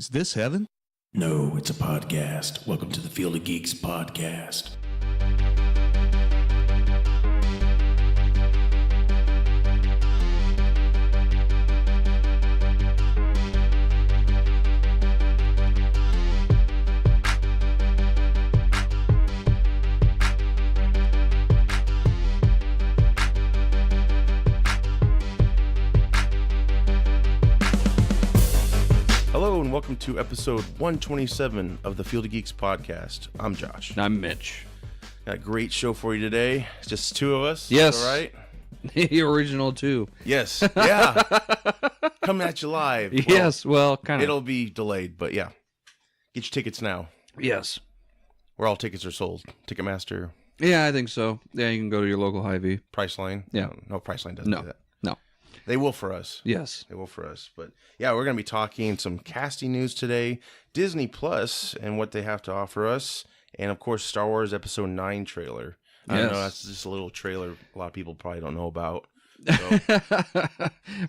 Is this heaven? No, it's a podcast. Welcome to the Field of Geeks podcast. Hello and welcome to episode 127 of the Field of Geeks podcast. I'm Josh. I'm Mitch. Got a great show for you today. It's just two of us. Yes. All right. The original two. Yes. Yeah. Coming at you live. Yes. Well, kind of. It'll be delayed, but yeah. Get your tickets now. Yes. Where all tickets are sold. Ticketmaster, Yeah, I think so. Yeah, you can go to your local Hy-Vee. Priceline. Yeah. No, Priceline doesn't do that. No. They will for us. Yes. They will for us. But yeah, we're going to be talking some casting news today, Disney Plus and what they have to offer us, and of course, Star Wars Episode 9 trailer. I don't know, that's just a little trailer a lot of people probably don't know about. So.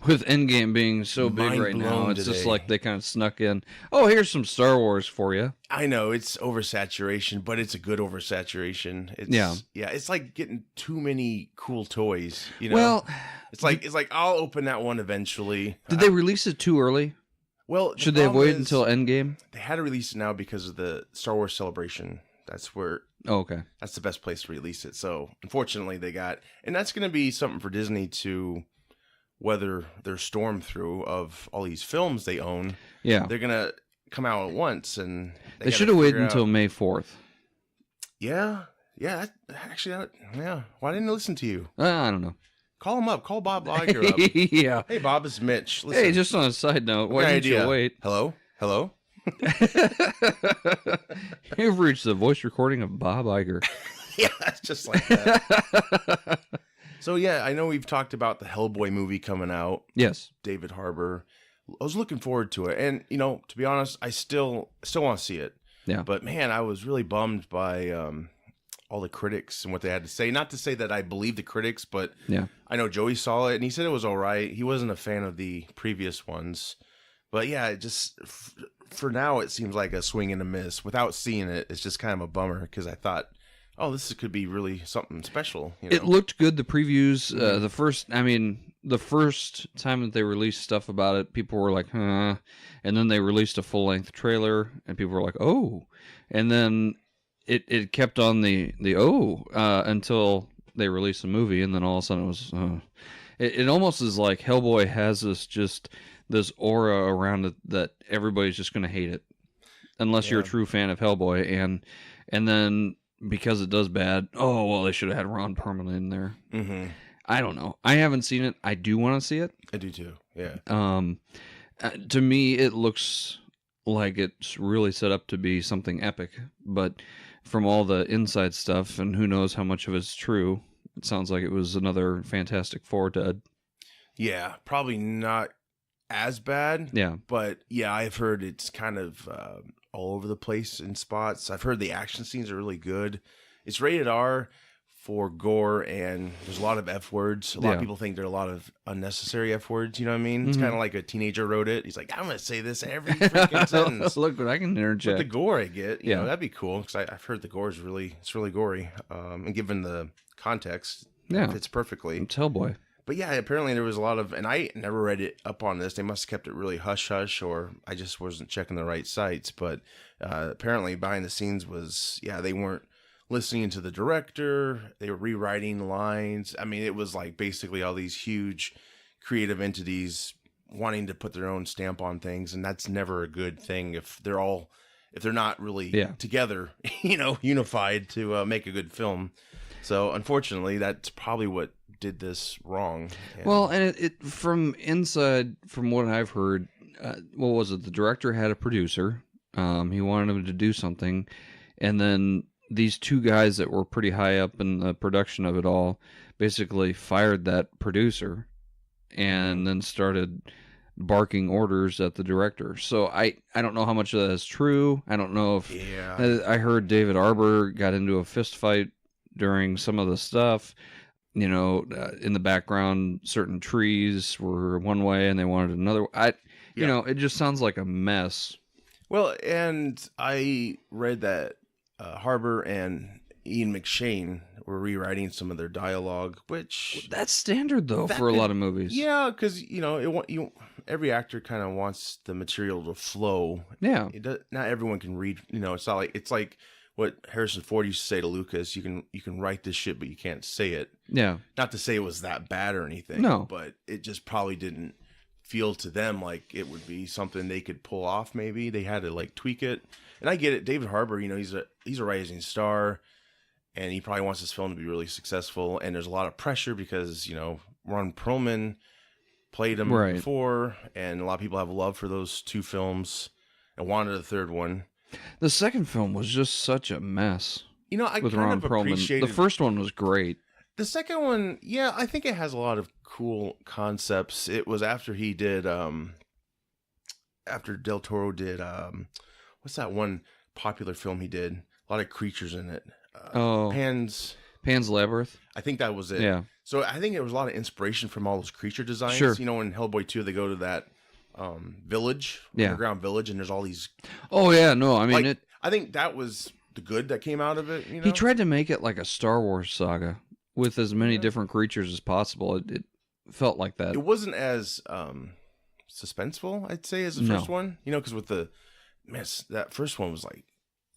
With Endgame being so big right now, it's just today. like they kind of snuck in. Oh, here's some Star Wars for you. I know, it's oversaturation, but it's a good oversaturation. It's, yeah, it's like getting too many cool toys, you know? Well, it's like I'll open that one eventually. Did they release it too early? Well, Should they have waited until Endgame? They had to release it now because of the Star Wars Celebration. That's where... Oh, okay. That's the best place to release it. So, unfortunately, they got... And that's going to be something for Disney to weather their storm through of all these films they own. Yeah. They're going to come out at once, and... They should have waited until May 4th. Yeah. Yeah. Actually, yeah. Why didn't I listen to you? I don't know. Call him up. Call Bob Iger up. Yeah. Hey, Bob, it's Mitch. Listen, Hey, just on a side note, why didn't you wait? Hello? Hello? You've reached the voice recording of Bob Iger. Yeah, it's just like that. So, yeah, I know we've talked about the Hellboy movie coming out. Yes. David Harbour. I was looking forward to it. And, you know, to be honest, I still want to see it. Yeah. But, man, I was really bummed by all the critics and what they had to say. Not to say that I believe the critics, but Yeah. I know Joey saw it, and he said it was all right. He wasn't a fan of the previous ones. But, yeah, it just... For now, it seems like a swing and a miss. Without seeing it, it's just kind of a bummer because I thought, oh, this could be really something special. You know? It looked good. The previews, the first time that they released stuff about it, people were like, huh. And then they released a full-length trailer, and people were like, oh. And then it kept on the until they released the movie, and then all of a sudden it was, it almost is like Hellboy has this aura around it that everybody's just going to hate it unless you're a true fan of Hellboy. And then because it does bad, oh, well, they should have had Ron Perlman in there. Mm-hmm. I don't know. I haven't seen it. I do want to see it. I do too. Yeah. To me, it looks like it's really set up to be something epic, but from all the inside stuff and who knows how much of it's true, it sounds like it was another Fantastic Four dud. Yeah, probably not as bad. Yeah. But yeah, I've heard it's kind of all over the place in spots. I've heard the action scenes are really good. It's rated R for gore, and there's a lot of F words. A lot of people think there are a lot of unnecessary F words. You know what I mean? It's kind of like a teenager wrote it. He's like, I'm going to say this every freaking sentence. Look what I can interject. But the gore I get, you know, that'd be cool because I've heard the gore is really gory. And given the context, it fits perfectly. It's Hellboy. But yeah, apparently there was a lot of, and I never read it up on this. They must have kept it really hush-hush, or I just wasn't checking the right sites. But apparently behind the scenes was, they weren't listening to the director. They were rewriting lines. I mean, it was like basically all these huge creative entities wanting to put their own stamp on things. And that's never a good thing if they're not really together, you know, unified to make a good film. So unfortunately, that's probably what did this wrong. Well, and it from inside, from what I've heard, what was it? The director had a producer. He wanted him to do something, and then these two guys that were pretty high up in the production of it all basically fired that producer, and then started barking orders at the director. So I don't know how much of that is true. I don't know if I heard David Harbour got into a fist fight during some of the stuff. You know, in the background, certain trees were one way and they wanted another. You know, it just sounds like a mess. Well, and I read that Harbor and Ian McShane were rewriting some of their dialogue, which That's standard though that for a could- lot of movies. yeah, because every actor kind of wants the material to flow. Yeah. Not everyone can read. It's like what Harrison Ford used to say to Lucas: you can write this shit, but you can't say it. Yeah. Not to say it was that bad or anything. No. But it just probably didn't feel to them like it would be something they could pull off. Maybe they had to like tweak it. And I get it. David Harbour, he's a rising star, and he probably wants his film to be really successful. And there's a lot of pressure because Ron Perlman played him Right. before, and a lot of people have love for those two films and wanted a third one. The second film was just such a mess I with kind Ron of Perlman. appreciated The first one was great. the second one. Yeah, I think it has a lot of cool concepts. It was after he did, after Del Toro did, what's that one popular film he did? A lot of creatures in it. Pan's Labyrinth. I think that was it. Yeah. So I think it was a lot of inspiration from all those creature designs. Sure. In Hellboy 2, they go to that village, underground village, and there's all these. Oh yeah, no, I mean I think that was the good that came out of it. He tried to make it like a Star Wars saga with as many different creatures as possible. It felt like that. It wasn't as suspenseful, I'd say, as the first one. Because with that first one was like,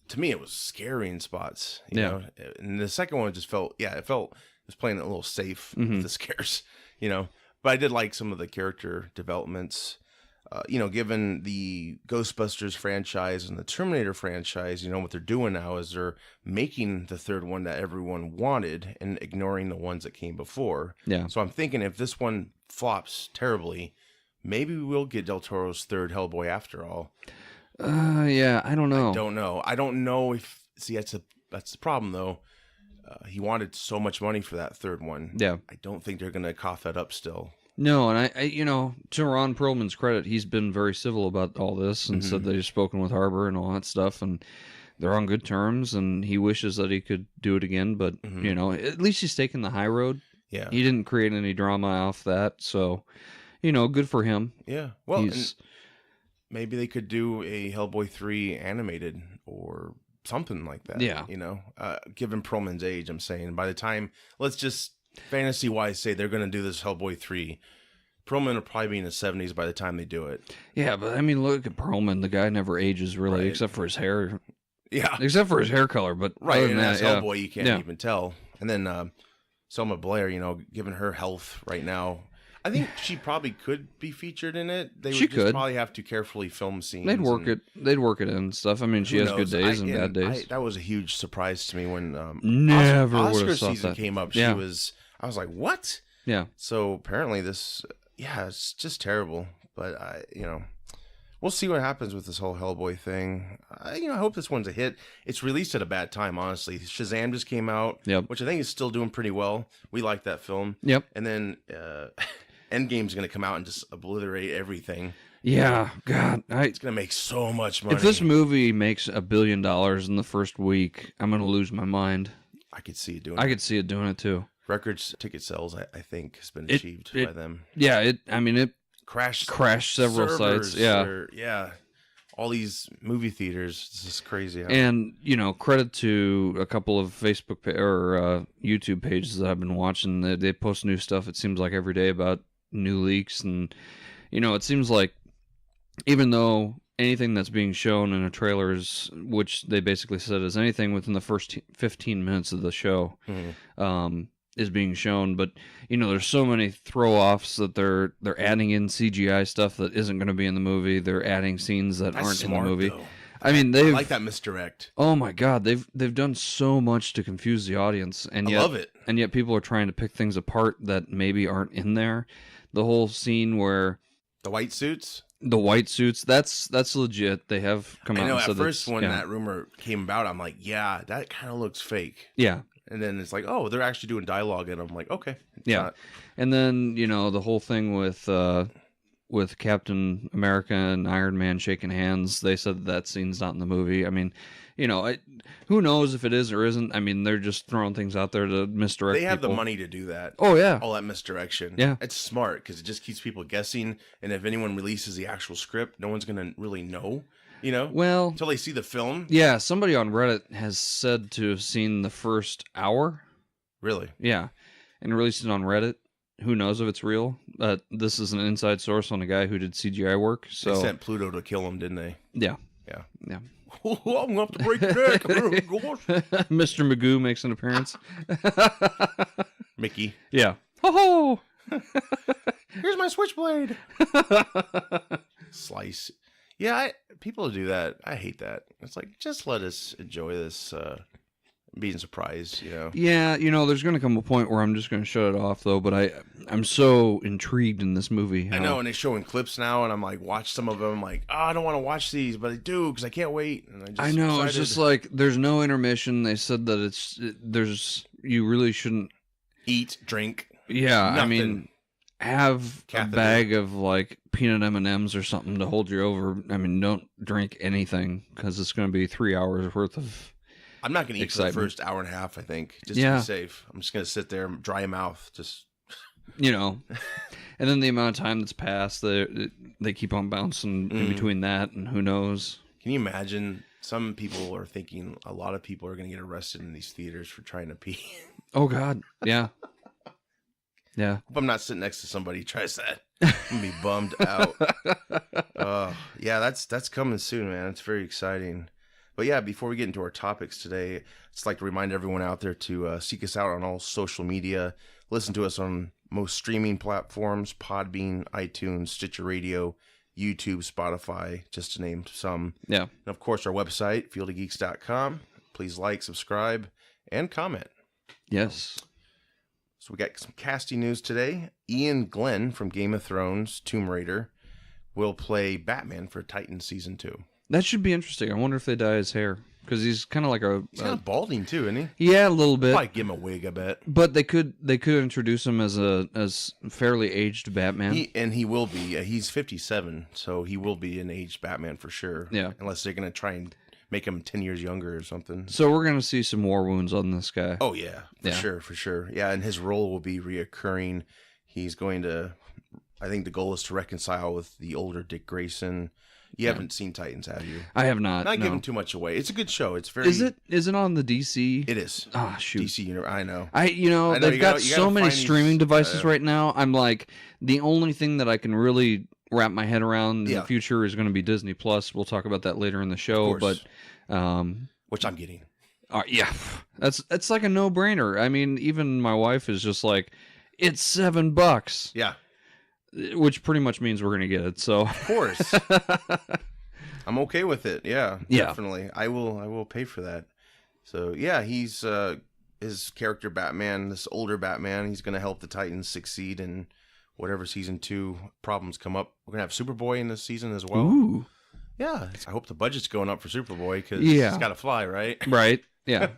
to me, it was scary in spots. You know, and the second one just felt, it was playing it a little safe with the scares. But I did like some of the character developments. Given the Ghostbusters franchise and the Terminator franchise, what they're doing now is they're making the third one that everyone wanted and ignoring the ones that came before. Yeah. So I'm thinking if this one flops terribly, maybe we'll get Del Toro's third Hellboy after all. Yeah, I don't know. I don't know if. See, that's the problem though. He wanted so much money for that third one. Yeah. I don't think they're gonna cough that up still. No, and I to Ron Perlman's credit, he's been very civil about all this and said that he's spoken with Harbor and all that stuff, and they're on good terms, and he wishes that he could do it again, but, at least he's taken the high road. Yeah. He didn't create any drama off that, so, good for him. Yeah. Well, and maybe they could do a Hellboy 3 animated or something like that. Yeah. Given Perlman's age, I'm saying, by the time, let's just fantasy-wise say they're going to do this Hellboy 3, Perlman will probably be in his 70s by the time they do it. Yeah, but I mean, look at Perlman. The guy never ages, really, Right. except for his hair. Yeah. Except for his hair color, but Right, other and than as that, Hellboy, you can't even tell. And then Selma Blair, given her health right now, I think she probably could be featured in it. They would just probably have to carefully film scenes. They'd work it in and stuff. I mean, she has good days and bad days. That was a huge surprise to me when Never would Oscar have thought season that. came up. Yeah. I was like, what? Yeah. So apparently it's just terrible. But we'll see what happens with this whole Hellboy thing. I hope this one's a hit. It's released at a bad time, honestly. Shazam just came out, which I think is still doing pretty well. We like that film. Yep. And then Endgame's going to come out and just obliterate everything. Yeah, God. It's going to make so much money. If this movie makes $1 billion in the first week, I'm going to lose my mind. I could see it doing I could see it doing it too. Records ticket sales, I think, has been achieved by them. Yeah, it crashed several sites. Yeah. All these movie theaters. This is crazy. And, credit to a couple of Facebook or YouTube pages that I've been watching. They post new stuff, it seems like, every day about new leaks. And, it seems like even though anything that's being shown in a trailer is, which they basically said is anything within the first 15 minutes of the show, is being shown, but there's so many throw-offs that they're adding in CGI stuff that isn't going to be in the movie. They're adding scenes that aren't in the movie. Though. I mean, I like that misdirect. Oh my God, they've done so much to confuse the audience, and yet, I love it. And yet people are trying to pick things apart that maybe aren't in there. The whole scene where the white suits, that's legit. They have come out. I know and at said first when that rumor came about, I'm like, yeah, that kind of looks fake. Yeah. And then it's like, oh, they're actually doing dialogue, and I'm like, okay, yeah. And then the whole thing with Captain America and Iron Man shaking hands, they said that scene's not in the movie. I mean, who knows if it is or isn't? I mean, they're just throwing things out there to misdirect. They have people. the money to do that. Oh yeah, all that misdirection. Yeah, it's smart because it just keeps people guessing. And if anyone releases the actual script, no one's gonna really know. You know, Well, until they see the film. yeah, somebody on Reddit has said to have seen the first hour. Really? Yeah, and released it on Reddit. Who knows if it's real? This is an inside source on a guy who did CGI work. So They sent Pluto to kill him, didn't they? yeah, Yeah. yeah. I'm gonna have to break your neck. Oh, gosh. Mr. Magoo makes an appearance. Mickey. Yeah. Ho ho! Here's my switchblade. Slice. Yeah, people do that. I hate that. It's like, just let us enjoy this being surprised, you know? Yeah, there's going to come a point where I'm just going to shut it off, though. But I'm so intrigued in this movie. I know, and they're showing clips now, and I'm like, watch some of them. I'm like, I don't want to watch these, but I do because I can't wait. And I know, excited. It's just like there's no intermission. They said that you really shouldn't eat, drink. Yeah, nothing. I mean, have a bag of like peanut M&Ms or something to hold you over. I mean, don't drink anything because it's going to be 3 hours worth of. I'm not going to eat for the first hour and a half, I think, just to be safe. I'm just going to sit there, dry mouth, just... And then the amount of time that's passed, they keep on bouncing in between that, and who knows. Can you imagine? Some people are thinking a lot of people are going to get arrested in these theaters for trying to pee. Oh, God. Yeah. Yeah. Hope I'm not sitting next to somebody who tries that. I'm going to be bummed out. Yeah, that's coming soon, man. It's very exciting. But yeah, before we get into our topics today, I'd just like to remind everyone out there to seek us out on all social media. Listen to us on most streaming platforms, Podbean, iTunes, Stitcher Radio, YouTube, Spotify, just to name some. Yeah. And of course, our website, fieldofgeeks.com. Please like, subscribe, and comment. Yes. So we got some casting news today. Ian Glenn from Game of Thrones, Tomb Raider, will play Batman for Titans Season 2. That should be interesting. I wonder if they dye his hair. Because he's kind of like He's kind of balding too, isn't he? Yeah, a little bit. Probably give him a wig, I bet. But they could introduce him as fairly aged Batman. He will be. He's 57, so he will be an aged Batman for sure. Yeah. Unless they're going to try and make him 10 years younger or something. So we're going to see some war wounds on this guy. Oh, yeah. For sure. Yeah, and his role will be reoccurring. He's going to... I think the goal is to reconcile with the older Dick Grayson. You haven't seen Titans, have you? I have not. Not giving too much away. It's a good show. It's very. Is it on the DC? It is. Ah, shoot. DC Universe. I know. They've got so many streaming devices right now. I'm like, the only thing that I can really wrap my head around in the future is going to be Disney Plus. We'll talk about that later in the show, but which I'm getting. Yeah, that's like a no-brainer. I mean, even my wife is just like, it's $7. Yeah. Which pretty much means we're going to get it. So of course, I'm okay with it. Yeah, definitely. I will pay for that. So yeah, he's his character Batman, this older Batman. He's going to help the Titans succeed in whatever season 2 problems come up. We're going to have Superboy in this season as well. Ooh. Yeah, I hope the budget's going up for Superboy because he's got to fly, right? Right. Yeah.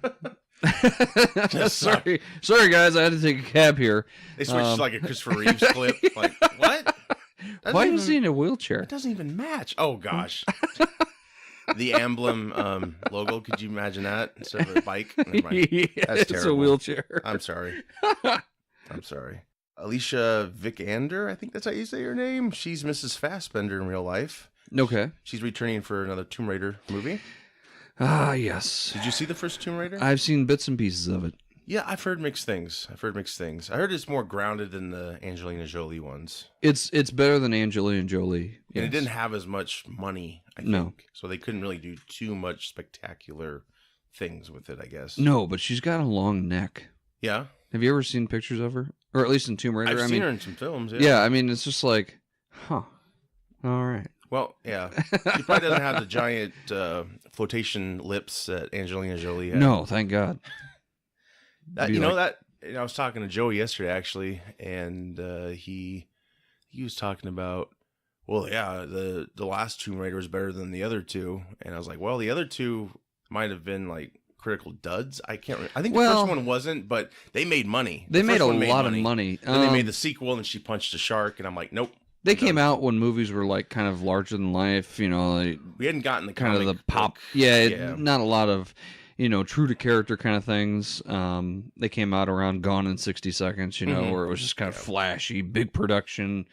Sorry, guys. I had to take a cab here. They switched to like a Christopher Reeves clip. Like, what? Why is he in a wheelchair? It doesn't even match. Oh gosh. The emblem logo. Could you imagine that instead of a bike? That's terrible. It's a wheelchair. I'm sorry. Alicia Vikander, I think that's how you say her name. She's Mrs. Fassbender in real life. Okay. She's returning for another Tomb Raider movie. Ah, yes. Did you see the first Tomb Raider? I've seen bits and pieces of it. Yeah, I've heard mixed things. I heard it's more grounded than the Angelina Jolie ones. It's better than Angelina Jolie. Yes. And it didn't have as much money, I think. No. So they couldn't really do too much spectacular things with it, I guess. No, but she's got a long neck. Yeah? Have you ever seen pictures of her? Or at least in Tomb Raider? I've seen her in some films, yeah. Yeah, I mean, it's just like, huh. All right. Well, yeah. She probably doesn't have the giant flotation lips that Angelina Jolie had. No, thank God. I was talking to Joey yesterday, actually, and he was talking about, well, yeah, the last Tomb Raider was better than the other two. And I was like, well, the other two might have been, like, critical duds. I think the first one wasn't, but they made money. They made a lot of money. Then they made the sequel, and she punched a shark, and I'm like, nope. They came out when movies were like kind of larger than life, we hadn't gotten the kind of the pop. book. Yeah, not a lot of, true to character kind of things. They came out around Gone in 60 Seconds, where it was just kind of flashy, big production.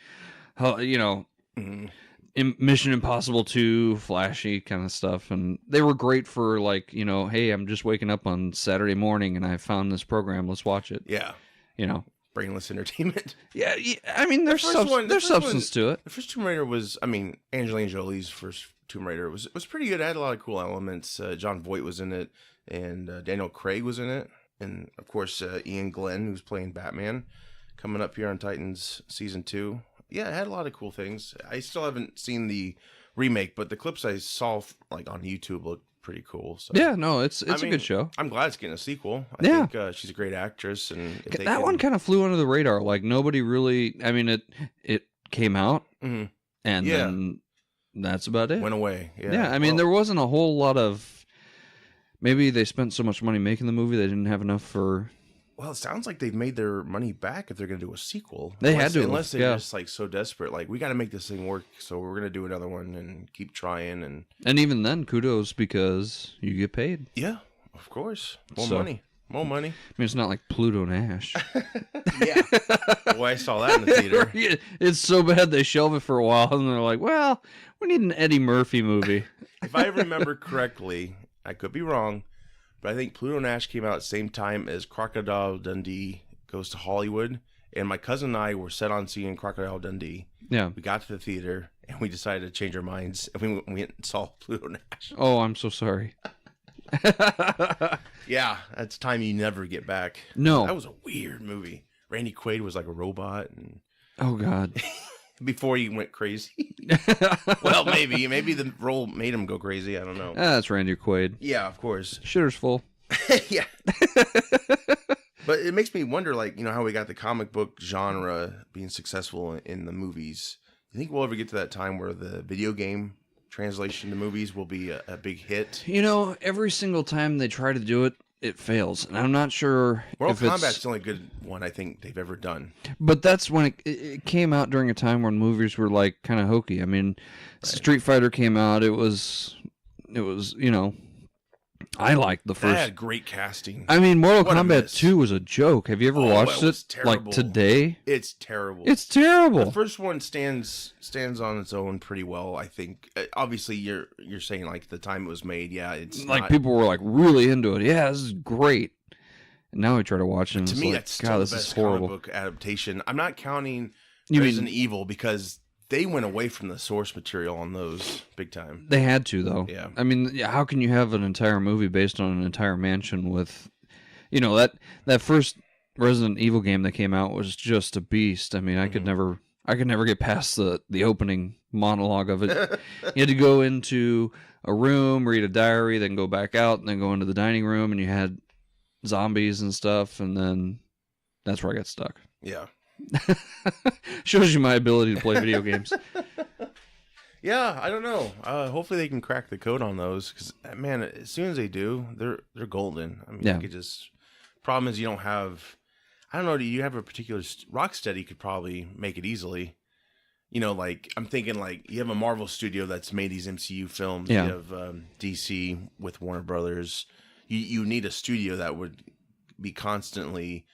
Mission Impossible 2, flashy kind of stuff, and they were great for like, hey, I'm just waking up on Saturday morning and I found this program, let's watch it. Yeah. Brainless entertainment. Yeah, I mean, there's substance to it. The first Tomb Raider was, Angelina Jolie's first Tomb Raider was pretty good. It had a lot of cool elements. John Voight was in it, and Daniel Craig was in it, and of course Ian Glenn, who's playing Batman, coming up here on Titans season 2. Yeah, it had a lot of cool things. I still haven't seen the remake, but the clips I saw like on YouTube look pretty cool. So yeah, no, it's a good show. I'm glad it's getting a sequel. I think she's a great actress, and that one kind of flew under the radar. Like nobody really. I mean, it came out, and then that's about it. Went away. Yeah. I mean, there wasn't a whole lot of. Maybe they spent so much money making the movie they didn't have enough for. Well, it sounds like they've made their money back if they're going to do a sequel. Unless they're just like so desperate, like we got to make this thing work, so we're going to do another one and keep trying. And even then, kudos because you get paid. Yeah, of course, more money. I mean, it's not like Pluto Nash. Yeah, well, I saw that in the theater. It's so bad they shelve it for a while, and they're like, "Well, we need an Eddie Murphy movie." If I remember correctly, I could be wrong. But I think Pluto Nash came out at the same time as Crocodile Dundee Goes to Hollywood. And my cousin and I were set on seeing Crocodile Dundee. Yeah. We got to the theater, and we decided to change our minds. And we went and saw Pluto Nash. Oh, I'm so sorry. Yeah, that's time you never get back. No. That was a weird movie. Randy Quaid was like a robot. And oh, God. Before he went crazy. Well, maybe the role made him go crazy. I don't know. That's Randy Quaid. Yeah, of course. Shitter's full. Yeah. But it makes me wonder, like, how we got the comic book genre being successful in the movies. You think we'll ever get to that time where the video game translation to movies will be a big hit? Every single time they try to do it, it fails, and I'm not sure. Mortal Kombat's the only good one I think they've ever done. But that's when it came out during a time when movies were like kind of hokey. I mean, right. Street Fighter came out. It was I liked the first. That had great casting. I mean, Mortal Kombat 2 was a joke. Have you ever watched it? Like today? It's terrible. It's terrible. The first one stands on its own pretty well, I think. Obviously, you're saying like the time it was made. Yeah, it's like people were like really into it. Yeah, this is great. And now we try to watch it. And to me, that's still this the best is horrible. comic book adaptation. I'm not counting Resident Evil because they went away from the source material on those big time. They had to, though. Yeah. I mean, how can you have an entire movie based on an entire mansion with, that first Resident Evil game that came out was just a beast. I mean, I could never get past the opening monologue of it. You had to go into a room, read a diary, then go back out, and then go into the dining room, and you had zombies and stuff, and then that's where I got stuck. Yeah. Shows you my ability to play video games. Yeah, I don't know. Hopefully they can crack the code on those because, man, as soon as they do, they're golden. I mean, you could just. Problem is, you don't have. I don't know. Do you have a particular Rocksteady could probably make it easily? Like I'm thinking, like you have a Marvel studio that's made these MCU films. Yeah. You have DC with Warner Brothers. You need a studio that would be constantly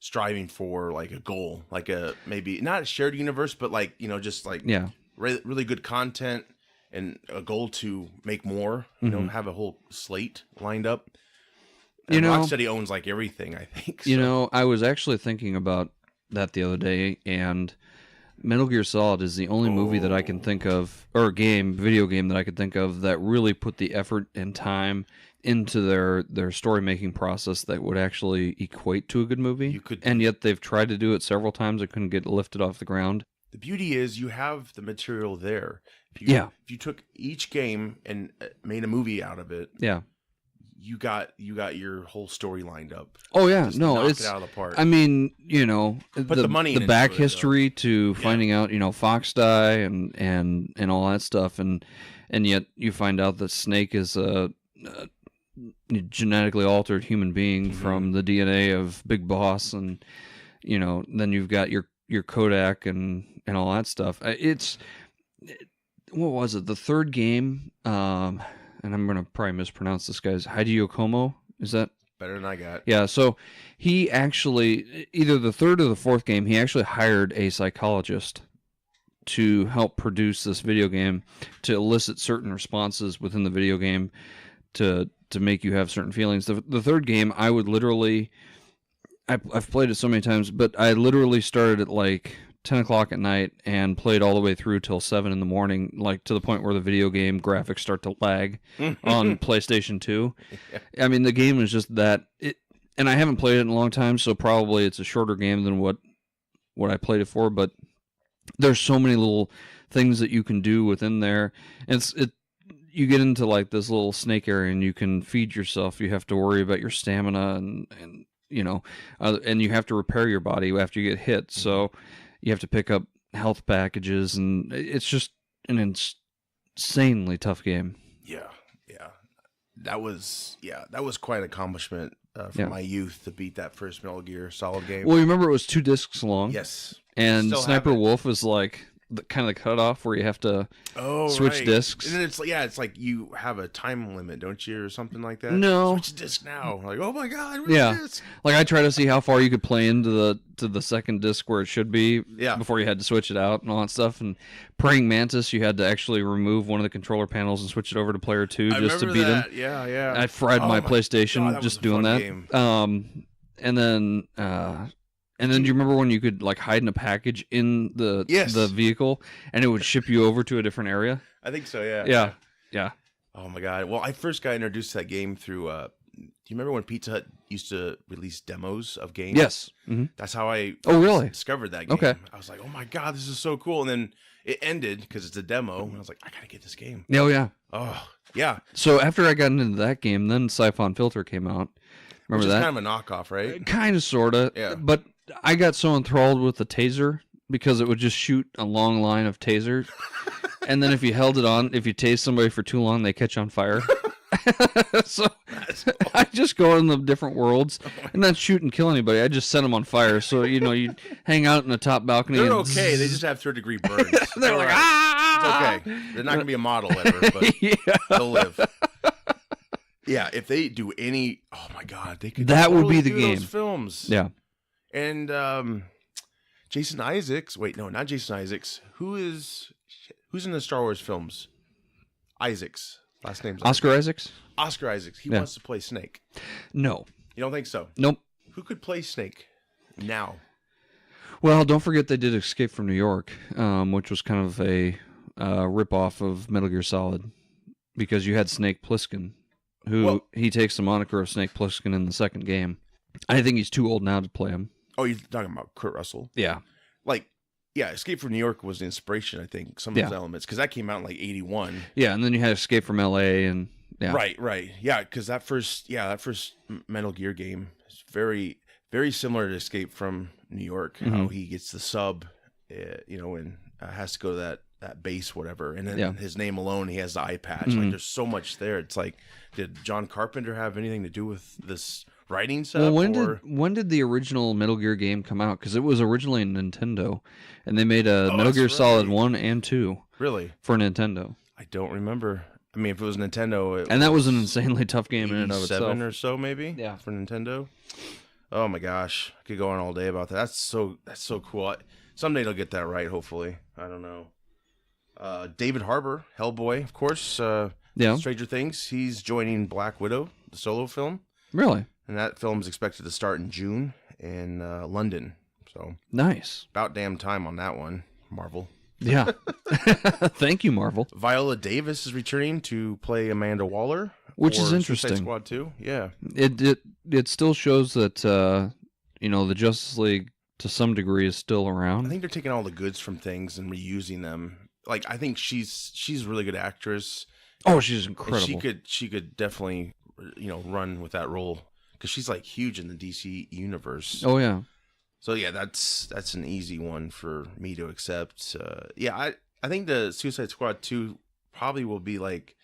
striving for like a goal, like a maybe not a shared universe, but like just like really good content and a goal to make more. Have a whole slate lined up. And Rocksteady owns like everything, I think. So. I was actually thinking about that the other day, and Metal Gear Solid is the only movie that I can think of, or video game that I could think of that really put the effort and time into their story making process that would actually equate to a good movie. And yet they've tried to do it several times. It couldn't get lifted off the ground. The beauty is you have the material there. If you took each game and made a movie out of it, you got your whole story lined up. Oh yeah, Just it's it out of the park. I mean, put the money, the back history to finding out, Fox die and all that stuff, and yet you find out that Snake is a genetically altered human being from the DNA of Big Boss, and then you've got your Kodak and all that stuff. It's what was it? The third game, and I'm gonna probably mispronounce this guy's Hideo Komo. Is that better than I got? Yeah. So he actually either the third or the fourth game, he actually hired a psychologist to help produce this video game, to elicit certain responses within the video game, to make you have certain feelings. The third game, I would literally, I've played it so many times, but I literally started at like 10 o'clock at night and played all the way through till 7 in the morning, like to the point where the video game graphics start to lag on PlayStation 2. Yeah. I mean, the game is just that, and I haven't played it in a long time, so probably it's a shorter game than what I played it for, but there's so many little things that you can do within there. You get into like this little snake area and you can feed yourself. You have to worry about your stamina and you know, and you have to repair your body after you get hit. So you have to pick up health packages, and it's just an insanely tough game. Yeah. That was quite an accomplishment from my youth to beat that first Metal Gear Solid game. Well, you remember it was 2 discs long? Yes. And Still Sniper Wolf is like kind of the cutoff where you have to switch discs. And then it's like you have a time limit, don't you, or something like that? No. Switch disc now. Like, oh my God, yeah. This? Like I try to see how far you could play into the second disc where it should be before you had to switch it out and all that stuff. And Praying Mantis, you had to actually remove one of the controrler panels and switch it over to player 2 just to beat him. Yeah. I fried my PlayStation God, just doing that. Game. And then do you remember when you could like hide in a package in the vehicle and it would ship you over to a different area? I think so, yeah. Yeah. Oh my God. Well, I first got introduced to that game through do you remember when Pizza Hut used to release demos of games? Yes. Mm-hmm. That's how I discovered that game. Okay. I was like, oh my God, this is so cool. And then it ended because it's a demo. And I was like, I got to get this game. Oh, yeah. Oh, yeah. So after I got into that game, then Siphon Filter came out. Remember that? Kind of a knockoff, right? Kind of, sort of. Yeah. But I got so enthralled with the taser because it would just shoot a long line of tasers. And then if you held it on, if you tased somebody for too long, they catch on fire. So I just go in the different worlds and not shoot and kill anybody. I just set them on fire. So, you know, you hang out in the top balcony. They're okay. They just have third-degree burns. They're like, ah! It's okay. They're not going to be a model ever, but they'll live. Yeah, if they do any, oh my God, they could. That totally would be the do game. Those films. Yeah. And Jason Isaacs. Wait, no, not Jason Isaacs. Who's in the Star Wars films? Isaacs. Last name's Oscar Isaacs. Oscar Isaacs. He wants to play Snake. No. You don't think so? Nope. Who could play Snake now? Well, don't forget they did Escape from New York, which was kind of a rip-off of Metal Gear Solid, because you had Snake Plissken, who he takes the moniker of Snake Plissken in the second game. I think he's too old now to play him. Oh, you're talking about Kurt Russell? Yeah. Yeah, Escape from New York was the inspiration, I think, some of those elements, because that came out in like 81. Yeah, and then you had Escape from L.A. and Right. Yeah, because that first Metal Gear game is very, very similar to Escape from New York. Mm-hmm. How he gets the sub, and has to go to that base, whatever, and then his name alone, he has the eye patch. Mm-hmm. Like, there's so much there. It's like, did John Carpenter have anything to do with this writing stuff? Well, when did the original Metal Gear game come out? Because it was originally in Nintendo, and they made a Metal Gear Solid 1 and 2. Really? For Nintendo. I don't remember. I mean, if it was Nintendo, and that was an insanely tough game in and of itself. 7 or so, maybe. Yeah. For Nintendo. Oh my gosh, I could go on all day about that. That's so cool. Someday they'll get that right. Hopefully, I don't know. David Harbour, Hellboy, of course. Stranger Things. He's joining Black Widow, the solo film. Really? And that film is expected to start in June in London. So nice. About damn time on that one, Marvel. Yeah. Thank you, Marvel. Viola Davis is returning to play Amanda Waller, which is interesting. Suicide Squad 2. Yeah. It still shows that the Justice League to some degree is still around. I think they're taking all the goods from things and reusing them. Like, I think she's a really good actress. Oh, she's incredible. She could definitely run with that role, because she's like huge in the DC universe. Oh yeah. So yeah, that's an easy one for me to accept. I think the Suicide Squad 2 probably will be like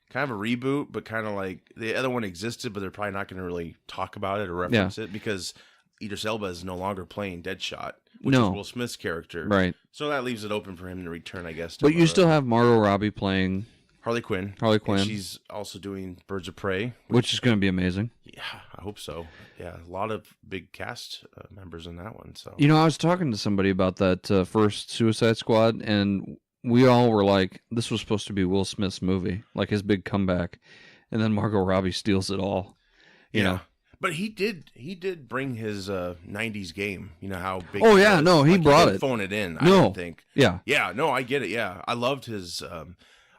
kind of a reboot, but kind of like the other one existed, but they're probably not going to really talk about it or reference it, because Idris Elba is no longer playing Deadshot, which is Will Smith's character. Right. So that leaves it open for him to return, I guess. But you still have Margot Robbie playing Harley Quinn. Harley Quinn. And she's also doing Birds of Prey. Which is going to be amazing. Yeah, I hope so. Yeah, a lot of big cast members in that one. So I was talking to somebody about that first Suicide Squad, and we all were like, this was supposed to be Will Smith's movie, like his big comeback. And then Margot Robbie steals it all. You know? But he did bring his 90s game. You know how big. Oh, yeah, no, he brought it. Phone it in. I No. don't think. Yeah. Yeah, no, I get it. Yeah, I loved his.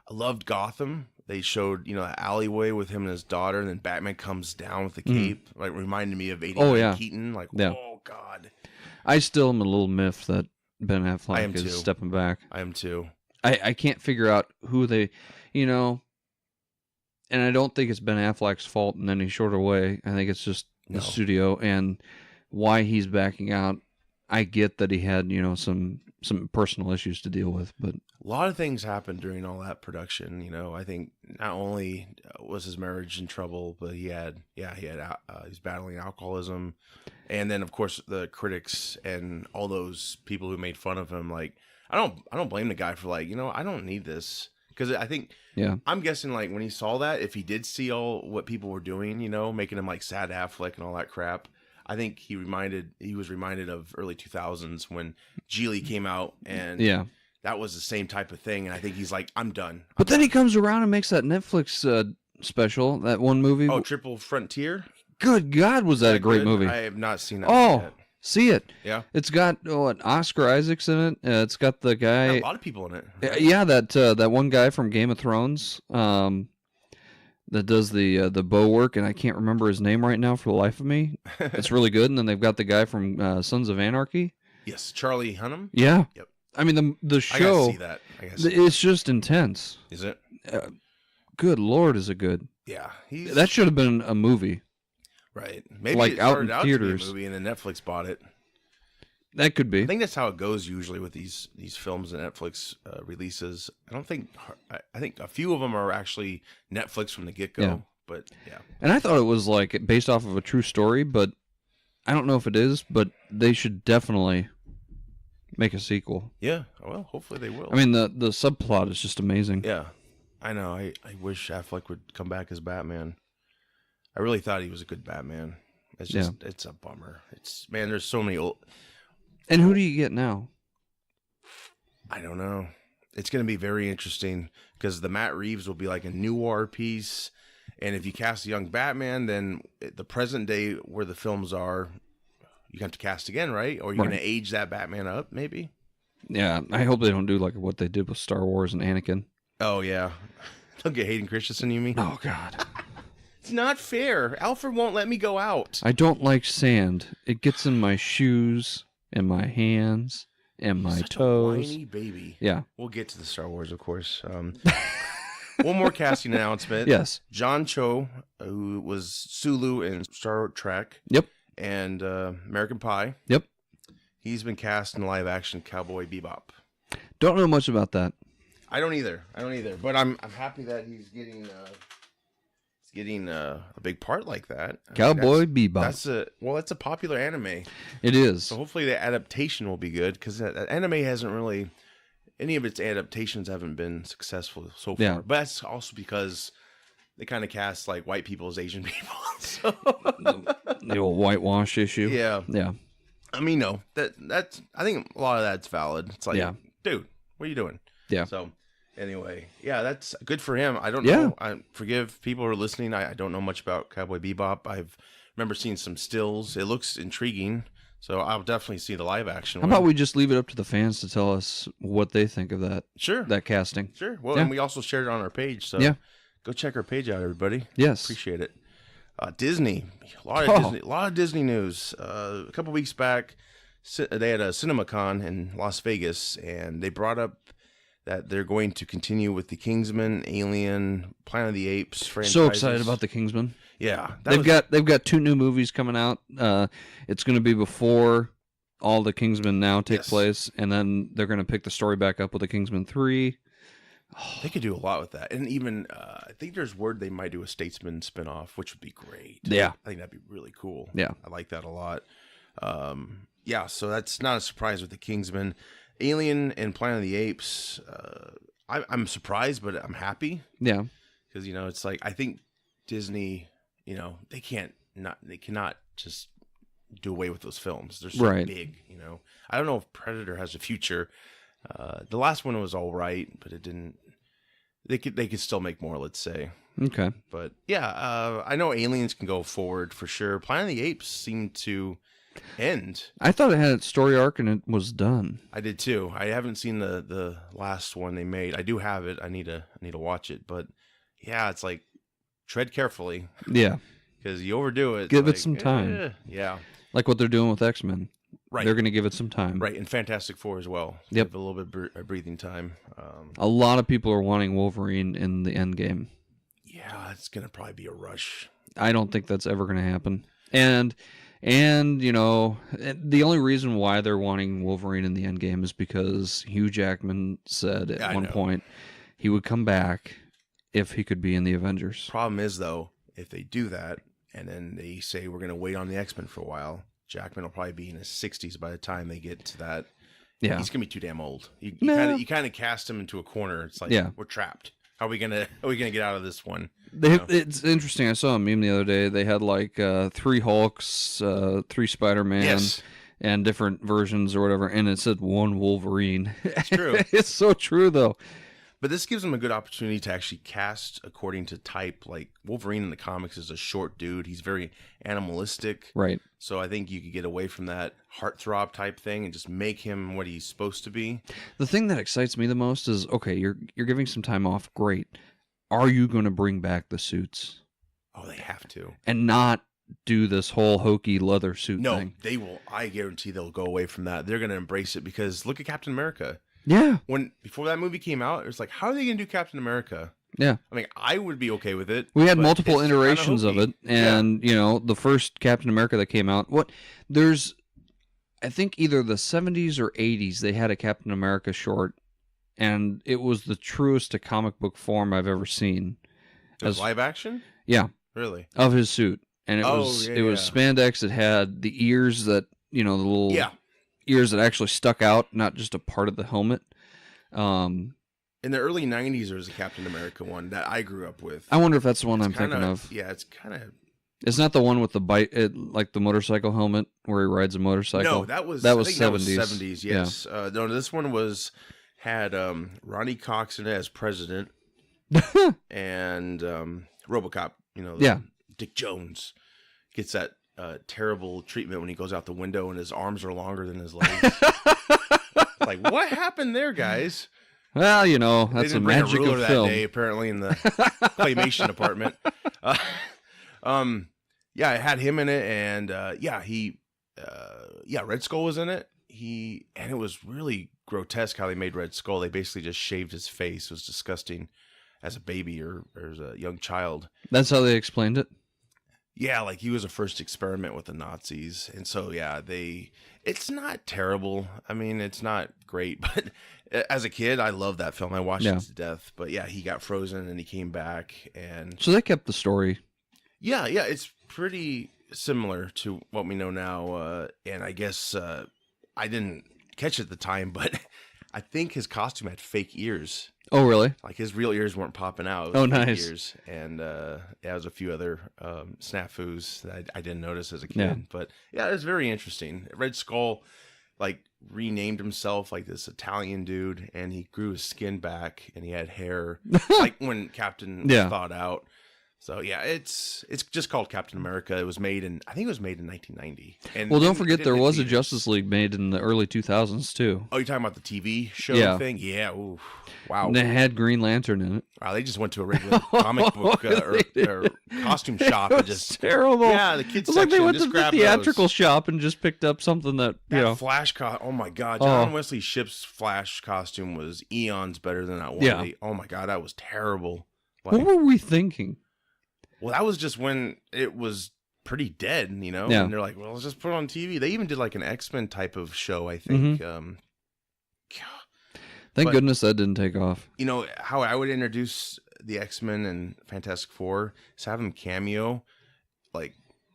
I loved Gotham. They showed an alleyway with him and his daughter, and then Batman comes down with the cape. Like reminded me of 89 Keaton. Like, oh god. I still am a little miffed that Ben Affleck too. is stepping back. I am too. I can't figure out who they, and I don't think it's Ben Affleck's fault in any short of way. I think it's just the studio and why he's backing out. I get that he had, some personal issues to deal with, but a lot of things happened during all that production. I think not only was his marriage in trouble, but he's battling alcoholism, and then of course the critics and all those people who made fun of him. Like, I don't blame the guy for I don't need this. Because I think, I'm guessing like when he saw that, if he did see all what people were doing, making him like Sad Affleck and all that crap, I think he was reminded of early 2000s when Geely came out and that was the same type of thing. And I think he's like, I'm done. But then he comes around and makes that Netflix special, that one movie. Oh, Triple Frontier? Good God, was that a great movie? I have not seen that yet. See it. Yeah. It's got Oscar Isaac's in it. It's got the guy. A lot of people in it. Right? Yeah, that one guy from Game of Thrones that does the bow work, and I can't remember his name right now for the life of me. It's really good. And then they've got the guy from Sons of Anarchy. Yes, Charlie Hunnam. Yeah. Yep. I mean the show. I gotta see that. It's just intense. Is it? Good Lord, is it good? Yeah. That should have been a movie. Right. Maybe like it out started in out theaters. to be a movie and then Netflix bought it. That could be. I think that's how it goes usually with these films and Netflix releases. I think a few of them are actually Netflix from the get-go. Yeah. But yeah. And I thought it was like based off of a true story, but I don't know if it is, but they should definitely make a sequel. Yeah. Well, hopefully they will. I mean, the subplot is just amazing. Yeah. I know. I wish Affleck would come back as Batman. I really thought he was a good Batman. It's just, it's a bummer. There's so many old. And who do you get now? I don't know. It's going to be very interesting because the Matt Reeves will be like a noir piece. And if you cast a young Batman, then the present day where the films are, you have to cast again, right? Or you're going to age that Batman up, maybe? Yeah, I hope they don't do like what they did with Star Wars and Anakin. Oh, yeah. They'll get Hayden Christensen, you mean? Oh, God. It's not fair. Alfred won't let me go out. I don't like sand. It gets in my shoes and my hands and my toes. A whiny baby. Yeah. We'll get to the Star Wars, of course. One more casting announcement. Yes. John Cho, who was Sulu in Star Trek. Yep. And American Pie. Yep. He's been cast in live action Cowboy Bebop. Don't know much about that. I don't either. But I'm happy that he's getting a big part like that. Cowboy Bebop. That's a popular anime. It is. So hopefully the adaptation will be good because anime hasn't really, any of its adaptations haven't been successful so far. Yeah. But that's also because they kind of cast like white people as Asian people. So. The old whitewash issue. Yeah. Yeah. I mean, no, that's. I think a lot of that's valid. It's like, dude, what are you doing? Yeah. So, anyway, yeah, that's good for him. I don't know. I forgive people who are listening. I don't know much about Cowboy Bebop. I've remember seeing some stills. It looks intriguing. So I'll definitely see the live action. How about we just leave it up to the fans to tell us what they think of that? Sure. That casting. Sure. Well, and we also shared it on our page. So go check our page out, everybody. Yes. Appreciate it. Disney, a lot of Disney news. A couple weeks back, they had a CinemaCon in Las Vegas, and they brought up that they're going to continue with the Kingsman, Alien, Planet of the Apes franchises. So excited about the Kingsman. Yeah, they've got 2 new movies coming out. It's going to be before all the Kingsman now take place, and then they're going to pick the story back up with the Kingsman 3. They could do a lot with that. And even, I think there's word they might do a Statesman spinoff, which would be great. Yeah. I think that'd be really cool. Yeah. I like that a lot. So that's not a surprise with the Kingsman. Alien and Planet of the Apes, I'm surprised, but I'm happy Yeah. because it's like I think Disney, they cannot just do away with those films. They're so Right. big. I don't know if Predator has a future. The last one was all right, but it didn't. They could still make more, let's say. Okay. But yeah, I know Aliens can go forward for sure. Planet of the Apes seemed to end. I thought it had its story arc and it was done. I did too. I haven't seen the last one they made. I do have it. I need to watch it. But yeah, it's like tread carefully Yeah. because you overdo it. Give it like, some time. Yeah. Like what they're doing with X-Men. Right. They're going to give it some time. Right, and Fantastic Four as well. Yep. Give a little bit of breathing time. A lot of people are wanting Wolverine in the end game. Yeah, it's gonna probably be a rush. I don't think that's ever going to happen. And the only reason why they're wanting Wolverine in the end game is because Hugh Jackman said at one point he would come back if he could be in the Avengers. Problem is though, if they do that and then they say we're gonna wait on the X-Men for a while, Jackman will probably be in his 60s by the time they get to that. Yeah, he's gonna be too damn old. You No. kind of cast him into a corner. It's like we're trapped. How are we gonna get out of this one? It's interesting. I saw a meme the other day. They had like 3 Hulks, 3 Spider-Man, Yes. and different versions or whatever, and it said 1 Wolverine. It's true. It's so true though. But this gives them a good opportunity to actually cast according to type. Like Wolverine in the comics is a short dude. He's very animalistic. Right. So I think you could get away from that heartthrob type thing and just make him what he's supposed to be. The thing that excites me the most is, okay, you're giving some time off. Great. Are you going to bring back the suits? Oh, they have to. And not do this whole hokey leather suit No, thing? they will. I guarantee they'll go away from that. They're going to embrace it because look at Captain America. Yeah. Before that movie came out, it was like, how are they going to do Captain America? Yeah. I mean, I would be okay with it. We had but multiple it's kinda iterations of hokey. it, and the first Captain America that came out, I think either the 70s or 80s, they had a Captain America short, and it was the truest to comic book form I've ever seen. It was live action? Yeah, Really? of his suit, and it was spandex. It had the ears that the little ears that actually stuck out, not just a part of the helmet. In the early 90s, there was a Captain America one that I grew up with. I wonder if that's the one I'm thinking of. Yeah, it's kind of... It's not the one with the like the motorcycle helmet where he rides a motorcycle. No, that was 70s. That was 70s, yes. Yeah. No, this one had Ronnie Cox in it as president and RoboCop, Dick Jones gets that terrible treatment when he goes out the window and his arms are longer than his legs. Like, what happened there, guys? Well, that's the magic of film. That day, apparently, in the claymation department. Yeah, it had him in it, and Red Skull was in it. And it was really grotesque how they made Red Skull. They basically just shaved his face. It was disgusting as a baby or as a young child. That's how they explained it? Yeah, like he was a first experiment with the Nazis. And so, it's not terrible. I mean, it's not great, but as a kid, I loved that film. I watched it to death. But yeah, he got frozen and he came back. And so they kept the story. Yeah, it's pretty similar to what we know now. And I guess I didn't catch it at the time, but I think his costume had fake ears. Oh, really? Like his real ears weren't popping out. Oh, nice. Ears. And there was a few other snafus that I didn't notice as a kid. Yeah. But yeah, it was very interesting. Red Skull renamed himself like this Italian dude, and he grew his skin back, and he had hair like when Captain was thawed out. So yeah, it's just called Captain America. It was made in 1990. And well, don't forget there was a Justice League made in the early 2000s too. Oh, you're talking about the TV show thing? Yeah. Ooh, wow. And they had Green Lantern in it. Wow, they just went to a regular comic book or costume shop and just terrible. Yeah, the kids it's section. Like they went just to the theatrical shop and just picked up something that Flash Oh my God, John Wesley Shipp's Flash costume was eons better than that one. Yeah. Oh my God, that was terrible. What were we thinking? Well, that was just when it was pretty dead, Yeah. And they're like, well, let's just put it on TV. They even did like an X-Men type of show, I think. Thank goodness that didn't take off. How I would introduce the X-Men and Fantastic Four is have them cameo, like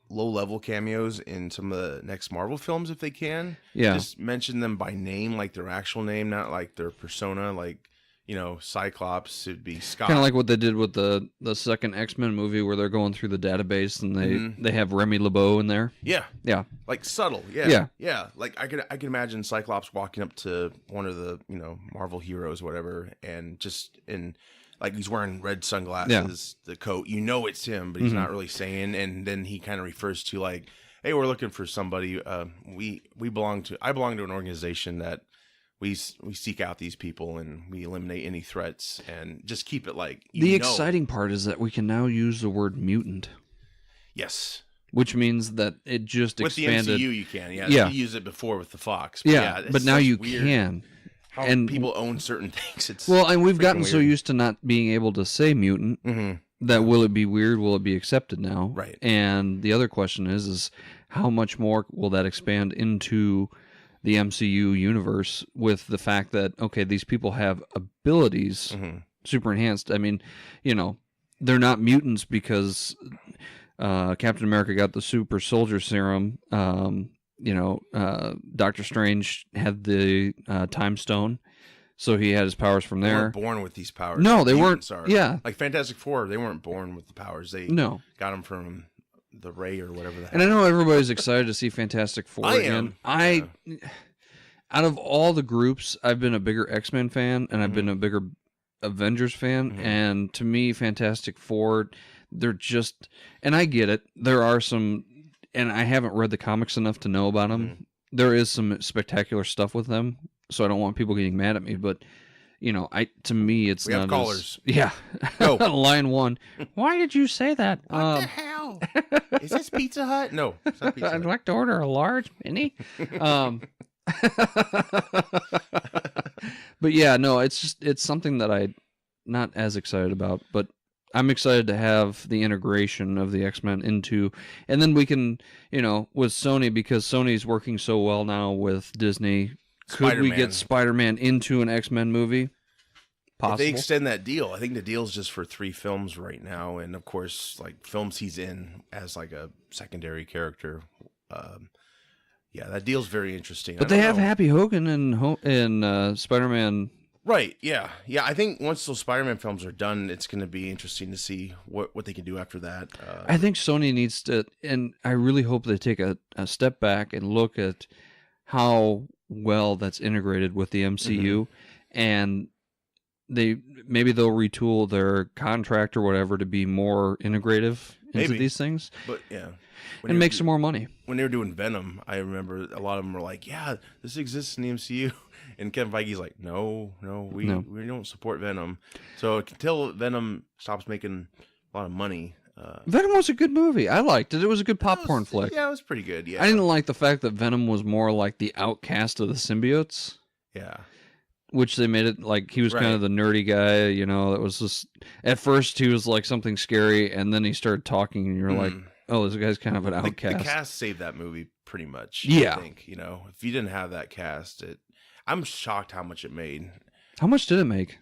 low-level cameos in some of the next Marvel films if they can. Yeah. Just mention them by name, like their actual name, not like their persona, like, Cyclops, it'd be Scott. Kind of like what they did with the second X-Men movie, where they're going through the database and they have Remy LeBeau in there. Yeah. Yeah. Like subtle. Yeah. Yeah. Yeah. Like I can imagine Cyclops walking up to one of the, Marvel heroes, whatever, and just like he's wearing red sunglasses, the coat, it's him, but he's not really saying. And then he kind of refers to like, hey, we're looking for somebody. I belong to an organization that we seek out these people and we eliminate any threats and just keep it like the exciting part is that we can now use the word mutant. Yes. Which means that it just expanded. With the MCU, you can. Yeah. You used it before with the Fox. But but now you can. How people own certain things. And we've gotten so used to not being able to say mutant that will it be weird? Will it be accepted now? Right. And the other question is how much more will that expand into the MCU universe with the fact that, okay, these people have abilities, super enhanced. I mean, they're not mutants because Captain America got the super soldier serum. Doctor Strange had the time stone, so he had his powers from there. They weren't born with these powers. No, they weren't. Yeah. Like Fantastic Four, they weren't born with the powers. They got them from the Ray or whatever. And I know everybody's excited to see Fantastic Four again. Out of all the groups, I've been a bigger X-Men fan, and I've been a bigger Avengers fan, and to me, Fantastic Four, they're just, and I get it, there are some, and I haven't read the comics enough to know about them, there is some spectacular stuff with them, so I don't want people getting mad at me, but, to me, it's we not have callers. Yeah. Go. Line one. Why did you say that? What the hell? Is this Pizza Hut? No, it's not Pizza Hut. I'd like to order a large mini. But yeah, no, it's something that I'm not as excited about, but I'm excited to have the integration of the X-Men into, and then we can, with Sony, because Sony's working so well now with Disney, could we get Spider-Man into an X-Men movie? Possible. If they extend that deal, I think the deal's just for 3 films right now, and of course, like films he's in as like a secondary character. That deal's very interesting. But they have Happy Hogan in Spider-Man. Right, yeah. I think once those Spider-Man films are done, it's going to be interesting to see what they can do after that. I think Sony needs to, and I really hope they take a step back and look at how well that's integrated with the MCU, and maybe they'll retool their contract or whatever to be more integrative into these things. But yeah. And make some more money. When they were doing Venom, I remember a lot of them were like, yeah, this exists in the MCU. And Kevin Feige's like, no, we don't support Venom. So until Venom stops making a lot of money. Venom was a good movie. I liked it. It was a good popcorn flick. Yeah, it was pretty good. Yeah, I didn't like the fact that Venom was more like the outcast of the symbiotes. Yeah. Which they made it like he was kind of the nerdy guy, that was just, at first he was like something scary, and then he started talking, and you're like, oh, this guy's kind of an outcast. The cast saved that movie pretty much. Yeah. I think, if you didn't have that cast, I'm shocked how much it made. How much did it make?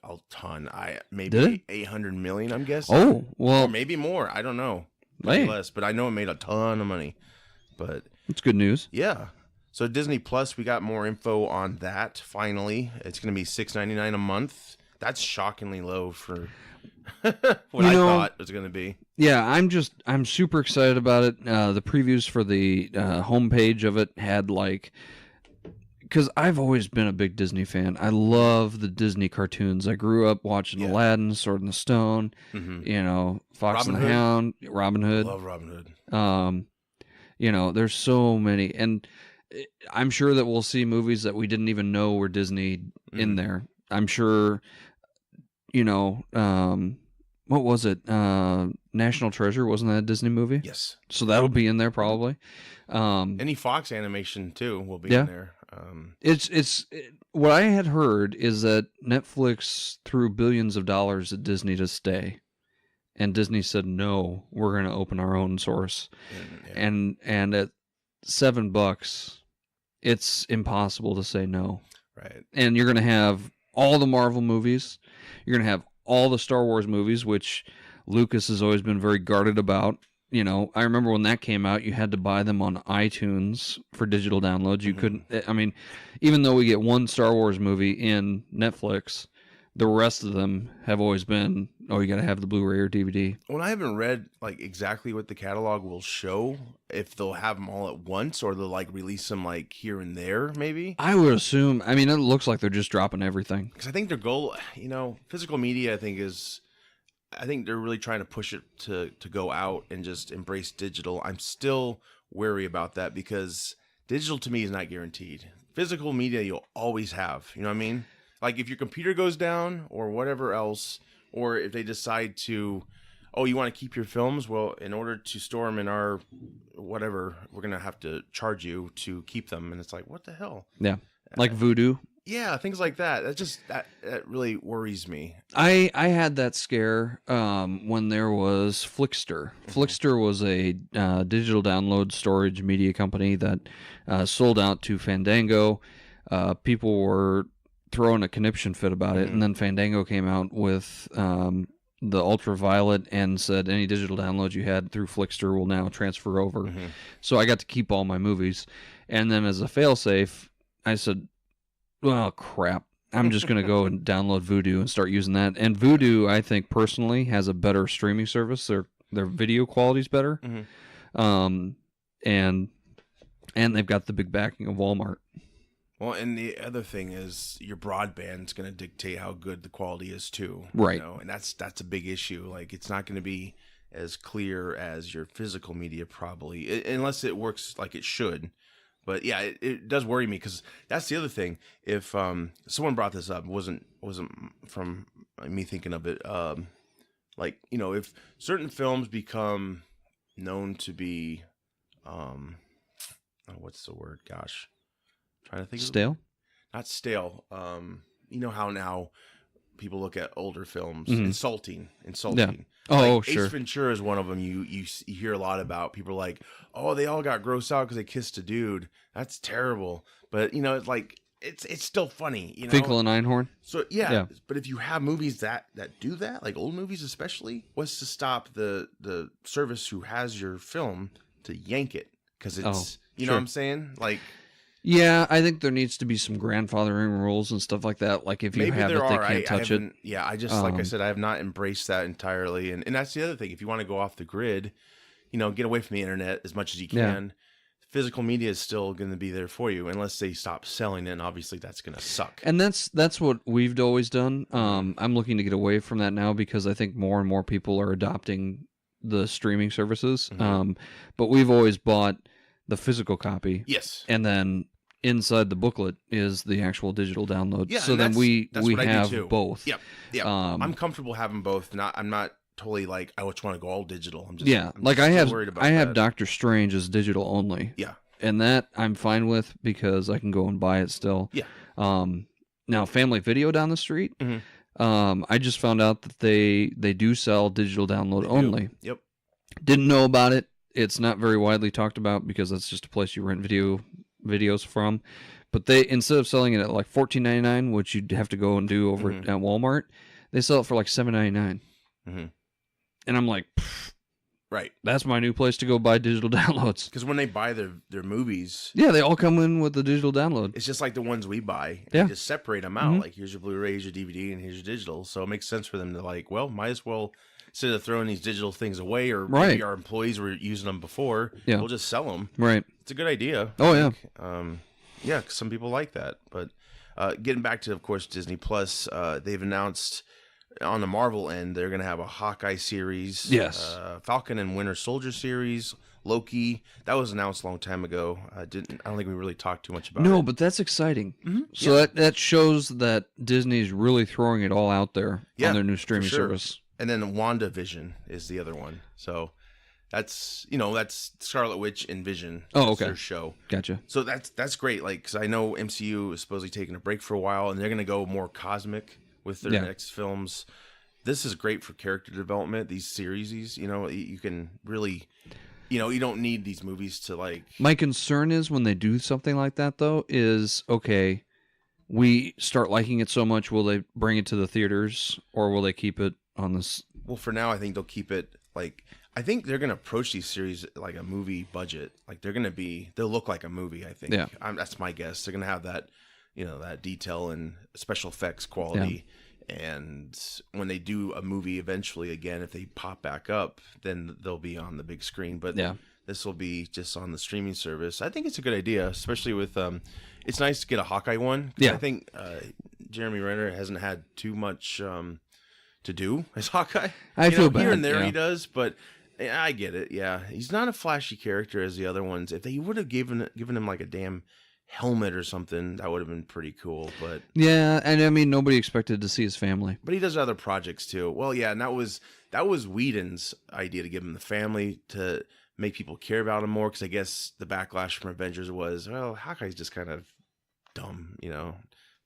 A ton. Maybe 800 million, I'm guessing. Oh, well. Or maybe more. I don't know. Maybe less, but I know it made a ton of money. But it's good news. Yeah. So Disney Plus, we got more info on that. Finally, it's going to be $6.99 a month. That's shockingly low for what I thought it was going to be. Yeah, I'm super excited about it. The previews for the homepage of it had because I've always been a big Disney fan. I love the Disney cartoons. I grew up watching Aladdin, Sword in the Stone, Fox and the Hound, Robin Hood. I love Robin Hood. There's so many, and I'm sure that we'll see movies that we didn't even know were Disney in there. I'm sure, what was it? National Treasure, wasn't that a Disney movie? Yes. So that'll be in there probably. Any Fox animation too will be in there. It's what I had heard is that Netflix threw billions of dollars at Disney to stay. And Disney said, no, we're going to open our own source. And at $7, it's impossible to say no. Right. And you're going to have all the Marvel movies. You're going to have all the Star Wars movies, which Lucas has always been very guarded about. I remember when that came out, you had to buy them on iTunes for digital downloads. You couldn't, even though we get one Star Wars movie in Netflix, The rest of them have always been, oh, you got to have the Blu-ray or DVD. Well, I haven't read like exactly what the catalog will show, if they'll have them all at once or they'll like release them like here and there, maybe. I would assume. I mean, it looks like they're just dropping everything. Because I think their goal, physical media, I think they're really trying to push it to go out and just embrace digital. I'm still wary about that because digital to me is not guaranteed. Physical media you'll always have. You know what I mean? Like if your computer goes down or whatever else, or if they decide to, oh, you want to keep your films? Well, in order to store them in our whatever, we're going to have to charge you to keep them. And it's like, what the hell? Yeah. Like Voodoo. Yeah, things like that. That really worries me. I had that scare when there was Flickster. Flickster was a digital download storage media company that sold out to Fandango. People were throwing a conniption fit about it, and then Fandango came out with the Ultraviolet and said any digital downloads you had through Flickster will now transfer over. So I got to keep all my movies. And then as a failsafe, I said, well, crap. I'm just going to go and download Vudu and start using that. And Vudu, I think, personally, has a better streaming service. Their video quality's better. And they've got the big backing of Walmart. Well, and the other thing is your broadband's going to dictate how good the quality is, too. Right. And that's a big issue. Like, it's not going to be as clear as your physical media, probably, unless it works like it should. But yeah, it does worry me because that's the other thing. If someone brought this up, it wasn't from me thinking of it. If certain films become known to be, what's the word? Gosh, I'm trying to think. Stale? Not stale. You know how now people look at older films insulting. Yeah. Oh, like sure. Ace Ventura is one of them. You hear a lot about. People are like, oh, they all got grossed out because they kissed a dude. That's terrible. But it's like it's still funny. Finkel and Einhorn. So yeah. But if you have movies that do that, like old movies especially, what's to stop the service who has your film to yank it because it's know what I'm saying? Like. Yeah, I think there needs to be some grandfathering rules and stuff like that. Like if you have it, they can't touch it. Yeah, I just like I said, I have not embraced that entirely, and that's the other thing. If you want to go off the grid, get away from the internet as much as you can. Yeah. Physical media is still going to be there for you unless they stop selling it. And obviously, that's going to suck. And that's what we've always done. I'm looking to get away from that now because I think more and more people are adopting the streaming services. But we've always bought the physical copy. Yes. And then inside the booklet is the actual digital download. Yeah, so then we have both. Yep. Yeah. I'm comfortable having both. I'm not totally like I just want to go all digital. I'm just I have Doctor Strange as digital only. Yeah. And that I'm fine with because I can go and buy it still. Yeah. Now Family Video down the street. I just found out that they do sell digital download only. Yep. Didn't know about it. It's not very widely talked about because that's just a place you rent videos from. But they, instead of selling it at like $14.99, which you'd have to go and do over at Walmart, they sell it for like $7.99. And I'm like, right, that's my new place to go buy digital downloads. Because when they buy their movies, yeah, they all come in with the digital download. It's just like the ones we buy. Yeah, they just separate them out. Like here's your Blu-ray, here's your DVD, and here's your digital. So it makes sense for them to like, well, might as well. Instead of throwing these digital things away, or maybe our employees were using them before, we'll just sell them. Right. It's a good idea. Oh, yeah. Yeah, because some people like that. But getting back to, of course, Disney Plus, they've announced on the Marvel end, they're going to have a Hawkeye series. Yes. Falcon and Winter Soldier series. Loki. That was announced a long time ago. I don't think we really talked too much about it. No, but that's exciting. So that shows that Disney's really throwing it all out there on their new streaming service. And then WandaVision is the other one. So that's Scarlet Witch and Vision. Oh, okay. Their show. Gotcha. So that's great. Like, because I know MCU is supposedly taking a break for a while, and they're going to go more cosmic with their next films. This is great for character development. These series, you can really, you don't need these movies to like. My concern is when they do something like that, though, is okay. We start liking it so much, will they bring it to the theaters, or will they keep it on this? Well, for now, I think they'll keep it like. I think they're gonna approach these series like a movie budget. Like they'll look like a movie. I think. Yeah. That's my guess. They're gonna have that, that detail and special effects quality. And when they do a movie eventually again, if they pop back up, then they'll be on the big screen. But this will be just on the streaming service. I think it's a good idea, especially with it's nice to get a Hawkeye one. I think Jeremy Renner hasn't had too much to do as Hawkeye. I feel bad. Here and there he does, but I get it. Yeah, he's not a flashy character as the other ones. If they would have given him like a damn helmet or something, that would have been pretty cool. But yeah, and I mean, nobody expected to see his family. But he does other projects too. Well, yeah, and that was Whedon's idea to give him the family to make people care about him more. Because I guess the backlash from Avengers was, well, Hawkeye's just kind of dumb,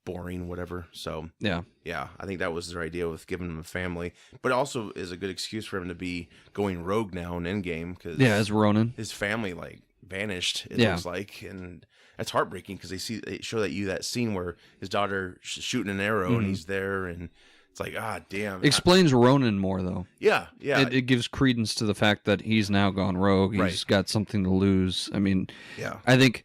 boring, whatever. So yeah, I think that was their idea with giving him a family, but also is a good excuse for him to be going rogue now in Endgame because as Ronin, his family like vanished. It looks like, and that's heartbreaking because they show that scene where his daughter shooting an arrow and he's there, and it's like, damn. Explains Ronin more though. Yeah. It gives credence to the fact that he's now gone rogue. He's got something to lose. I mean, I think.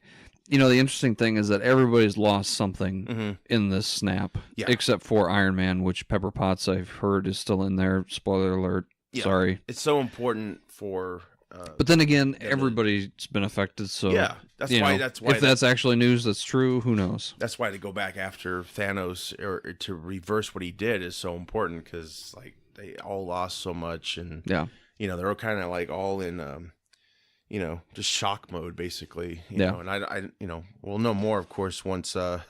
The interesting thing is that everybody's lost something in this snap, except for Iron Man, which Pepper Potts, I've heard, is still in there. Spoiler alert. Yeah. Sorry. It's so important for... but then again, everybody's been affected, so... Yeah, that's why... If that's actually news that's true, who knows? That's why to go back after Thanos, or to reverse what he did, is so important, because they all lost so much, and they're kind of all in... just shock mode, basically. You know, and I we'll know more, of course, once. Will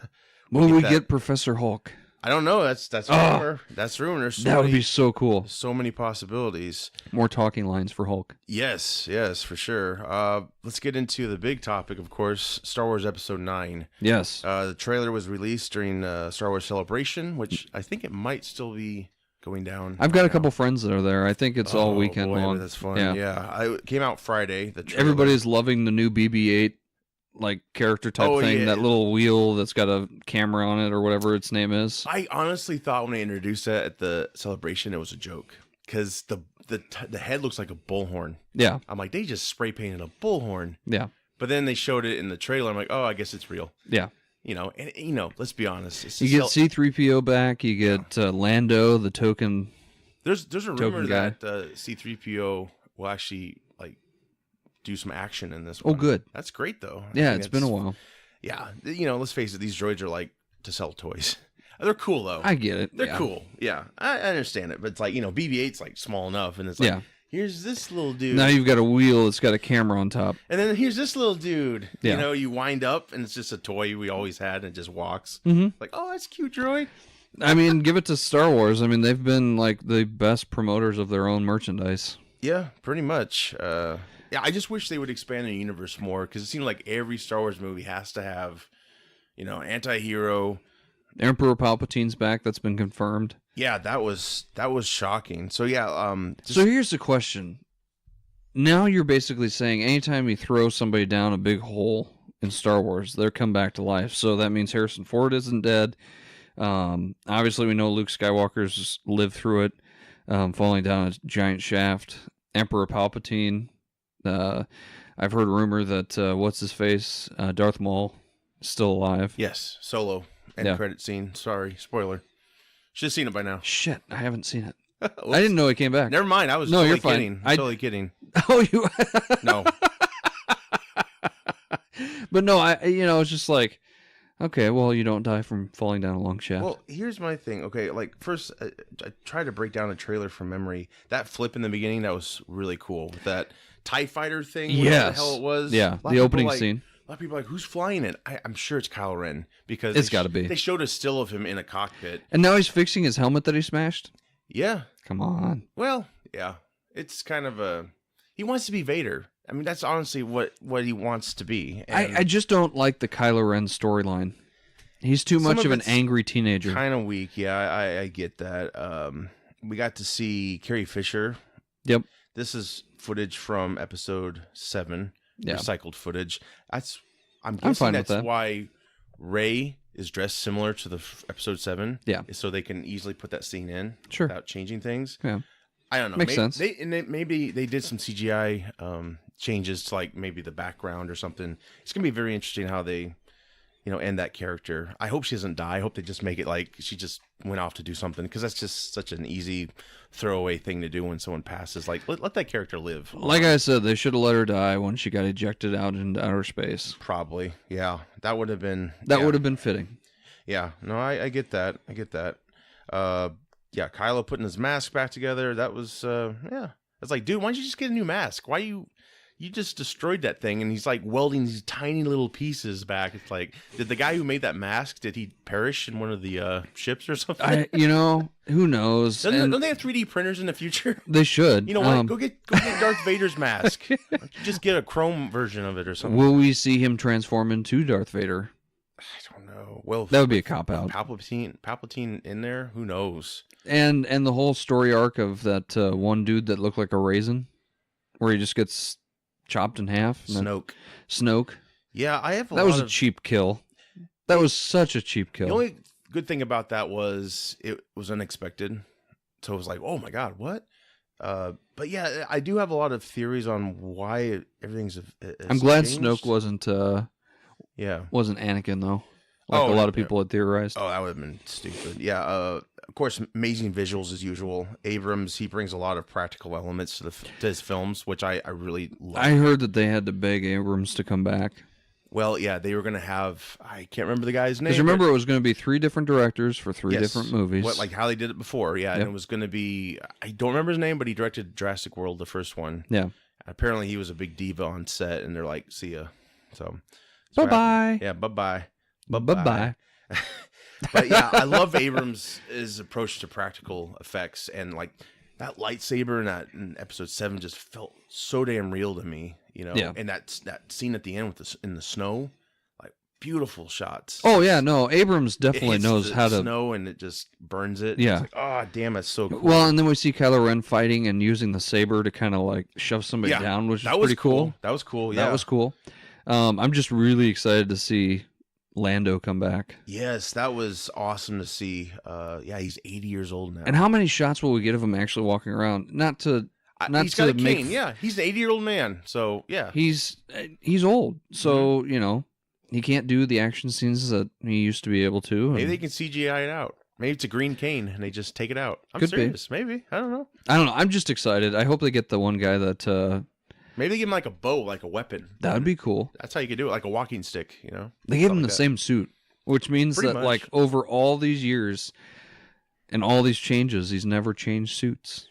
we get Professor Hulk? I don't know. That's rumor. That's rumor. There's that would be so cool. So many possibilities. More talking lines for Hulk. Yes, for sure. Let's get into the big topic, of course. Star Wars Episode 9. Yes. The trailer was released during Star Wars Celebration, which I think it might still be going down. I've got a couple friends that are there. I think it's all weekend long. That's fun. Yeah. It came out Friday. Everybody's loving the new BB-8 character type thing. That little wheel that's got a camera on it or whatever its name is. I honestly thought when they introduced it at the celebration it was a joke because the head looks like a bullhorn. Yeah. I'm like, they just spray painted a bullhorn. Yeah. But then they showed it in the trailer. I'm like, oh, I guess it's real. Yeah. Let's be honest. You get C-3PO back. You get Lando, the token. There's a rumor that C-3PO will actually do some action in this one. Oh, good. That's great, though. Yeah, it's been a while. Yeah, let's face it. These droids are to sell toys. They're cool, though. I get it. They're cool. Yeah, I understand it. But it's BB-8's small enough, and it's here's this little dude. Now you've got a wheel that's got a camera on top. And then here's this little dude. Yeah. You wind up, and it's just a toy we always had, and it just walks. Mm-hmm. Oh, that's cute droid. I mean, give it to Star Wars. I mean, they've been the best promoters of their own merchandise. Yeah, pretty much. Yeah, I just wish they would expand the universe more, because it seemed like every Star Wars movie has to have, anti-hero. Emperor Palpatine's back. That's been confirmed. Yeah, that was shocking. So yeah. So here's the question. Now you're basically saying anytime you throw somebody down a big hole in Star Wars, they'll come back to life. So that means Harrison Ford isn't dead. Obviously, we know Luke Skywalker's lived through it, falling down a giant shaft. Emperor Palpatine. I've heard a rumor that what's his face, Darth Maul, is still alive. Yes, Solo. End credit scene. Sorry, spoiler. Should have seen it by now. Shit, I haven't seen it. I didn't know he came back. Never mind. I was totally kidding. Totally kidding. Oh, you? No. But no, it's just okay, well, you don't die from falling down a long shaft. Well, here's my thing. Okay, first, I tried to break down a trailer from memory. That flip in the beginning, that was really cool. With that TIE fighter thing, whatever the hell it was. Yeah, the opening scene. A lot of people are who's flying it? I'm sure it's Kylo Ren, because it's got to be. They showed a still of him in a cockpit. And now he's fixing his helmet that he smashed? Yeah. Come on. Well, yeah. It's kind of he wants to be Vader. I mean, that's honestly what he wants to be. I just don't like the Kylo Ren storyline. He's too much of an angry teenager. Kind of weak. Yeah, I get that. We got to see Carrie Fisher. Yep. This is footage from episode 7. Recycled footage. I'm guessing that's why Rey is dressed similar to the episode 7. Yeah. So they can easily put that scene in without changing things. Yeah. I don't know. Makes sense. Maybe they did some CGI changes to maybe the background or something. It's gonna be very interesting how they end that character. I hope she doesn't die. I hope they just make it like she just went off to do something, because that's just such an easy throwaway thing to do when someone passes. Like, let that character live. Like I said, they should have let her die when she got ejected out into outer space. Probably, yeah. That would have been fitting. Yeah, no, I get that. I get that. Yeah, Kylo putting his mask back together. That was, yeah. It's like, dude, why don't you just get a new mask? Why you just destroyed that thing? And he's like welding these tiny little pieces back. It's like, did the guy who made that mask, did he perish in one of the ships or something? Who knows? Don't they have 3D printers in the future? They should. You know what? Go get Darth Vader's mask. Just get a chrome version of it or something. Will we see him transform into Darth Vader? I don't know. Well, that would be a cop-out. Palpatine in there? Who knows? And the whole story arc of that one dude that looked like a raisin, where he just gets chopped in half. Snoke. Yeah, I have. That was a cheap kill. That was such a cheap kill. The only good thing about that was it was unexpected, so it was like, oh my god, what? But yeah, I do have a lot of theories on why everything's. I'm glad changed. Snoke wasn't Anakin though. Like a lot of people had theorized. Oh, that would have been stupid. Yeah. Of course, amazing visuals as usual. Abrams, he brings a lot of practical elements to his films, which I really love. I heard that they had to beg Abrams to come back. Well, yeah, they were going to have, I can't remember the guy's name. Because remember, it was going to be 3 different directors for 3 different movies. Like how they did it before, yeah. Yep. And it was going to be, I don't remember his name, but he directed Jurassic World, the first one. Yeah. Apparently, he was a big diva on set, and they're like, see ya. So bye-bye. Yeah, bye-bye. Bye-bye. But yeah, I love Abrams' approach to practical effects, and like that lightsaber in episode 7 just felt so damn real to me, Yeah. And that scene at the end with in the snow, like beautiful shots. Oh yeah, no, Abrams definitely knows how to snow, and it just burns it. Yeah. It's like, oh damn, it's so cool. Well, and then we see Kylo Ren fighting and using the saber to kind of like shove somebody down, which was pretty cool. That was cool. Yeah, that was cool. I'm just really excited to see Lando come back. Yes, that was awesome to see. Yeah, he's 80 years old now. And how many shots will we get of him actually walking around? He's got a cane. Yeah, he's an 80-year-old man. So yeah, he's old. So he can't do the action scenes that he used to be able to. Maybe they can CGI it out. Maybe it's a green cane and they just take it out. I'm serious. Maybe. I don't know. I'm just excited. I hope they get the one guy that. Maybe they give him like a bow, like a weapon. That would be cool. That's how you could do it, like a walking stick, They give him the same suit, which means that like over all these years and all these changes, he's never changed suits.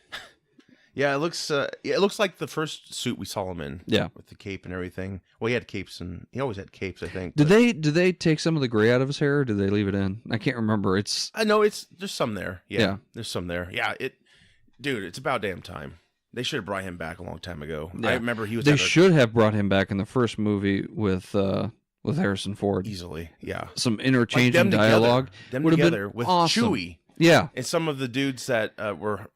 Yeah, it looks like the first suit we saw him in. Yeah, with the cape and everything. Well, he had capes, and he always had capes, I think. Did they take some of the gray out of his hair, or did they leave it in? I can't remember. I know there's some there. Yeah, there's some there. Yeah, dude, it's about damn time. They should have brought him back a long time ago. Yeah. I remember he was. They should have brought him back in the first movie with Harrison Ford. Easily, yeah. Some interchanging dialogue. Them together with awesome. Chewie. Yeah, and some of the dudes that were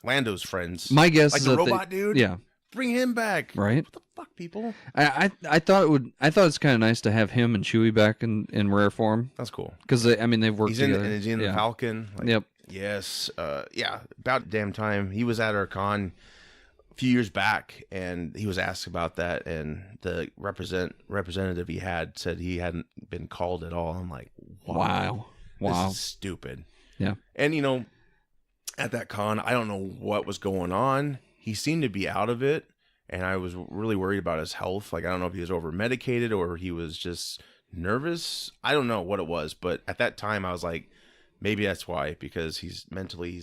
Lando's friends. My guess is the robot dude. Yeah, bring him back. Right? What the fuck, people? I thought it's kind of nice to have him and Chewie back in rare form. That's cool because they've worked together. He's in the Falcon. Yep. Yes. Yeah. About damn time. He was at our con a few years back, and he was asked about that, and the representative he had said he hadn't been called at all. I'm like, wow. This is stupid. Yeah. And at that con, I don't know what was going on. He seemed to be out of it, and I was really worried about his health. Like, I don't know if he was over medicated or he was just nervous. I don't know what it was, but at that time I was like, maybe that's why, because he's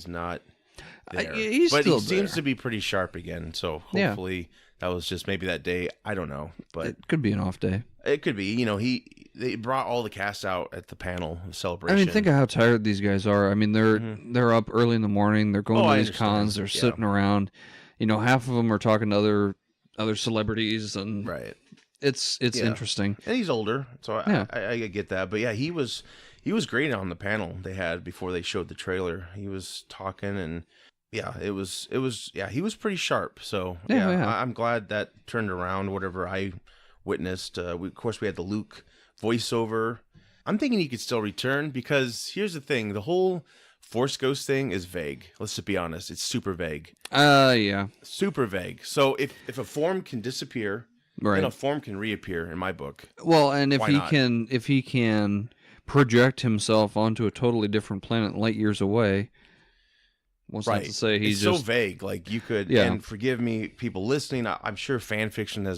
not there. He seems to be pretty sharp again, so hopefully that was just maybe that day. I don't know, but it could be an off day. It could be. They brought all the cast out at the panel celebration. Think of how tired these guys are. They're up early in the morning. They're going to these cons. They're sitting around. Half of them are talking to other celebrities, and right. It's interesting. And he's older, so I get that. But yeah, he was great on the panel they had before they showed the trailer. He was talking, and yeah, he was pretty sharp. So I'm glad that turned around. Whatever I witnessed, of course we had the Luke voiceover. I'm thinking he could still return, because here's the thing: the whole Force Ghost thing is vague. Let's just be honest; it's super vague. Yeah, super vague. So if a form can disappear, Right. then a form can reappear in my book. Well, and Why not? if he can project himself onto a totally different planet light years away, what's not to say he's it's just so vague. Like you could, Yeah. and forgive me, people listening. I'm sure fan fiction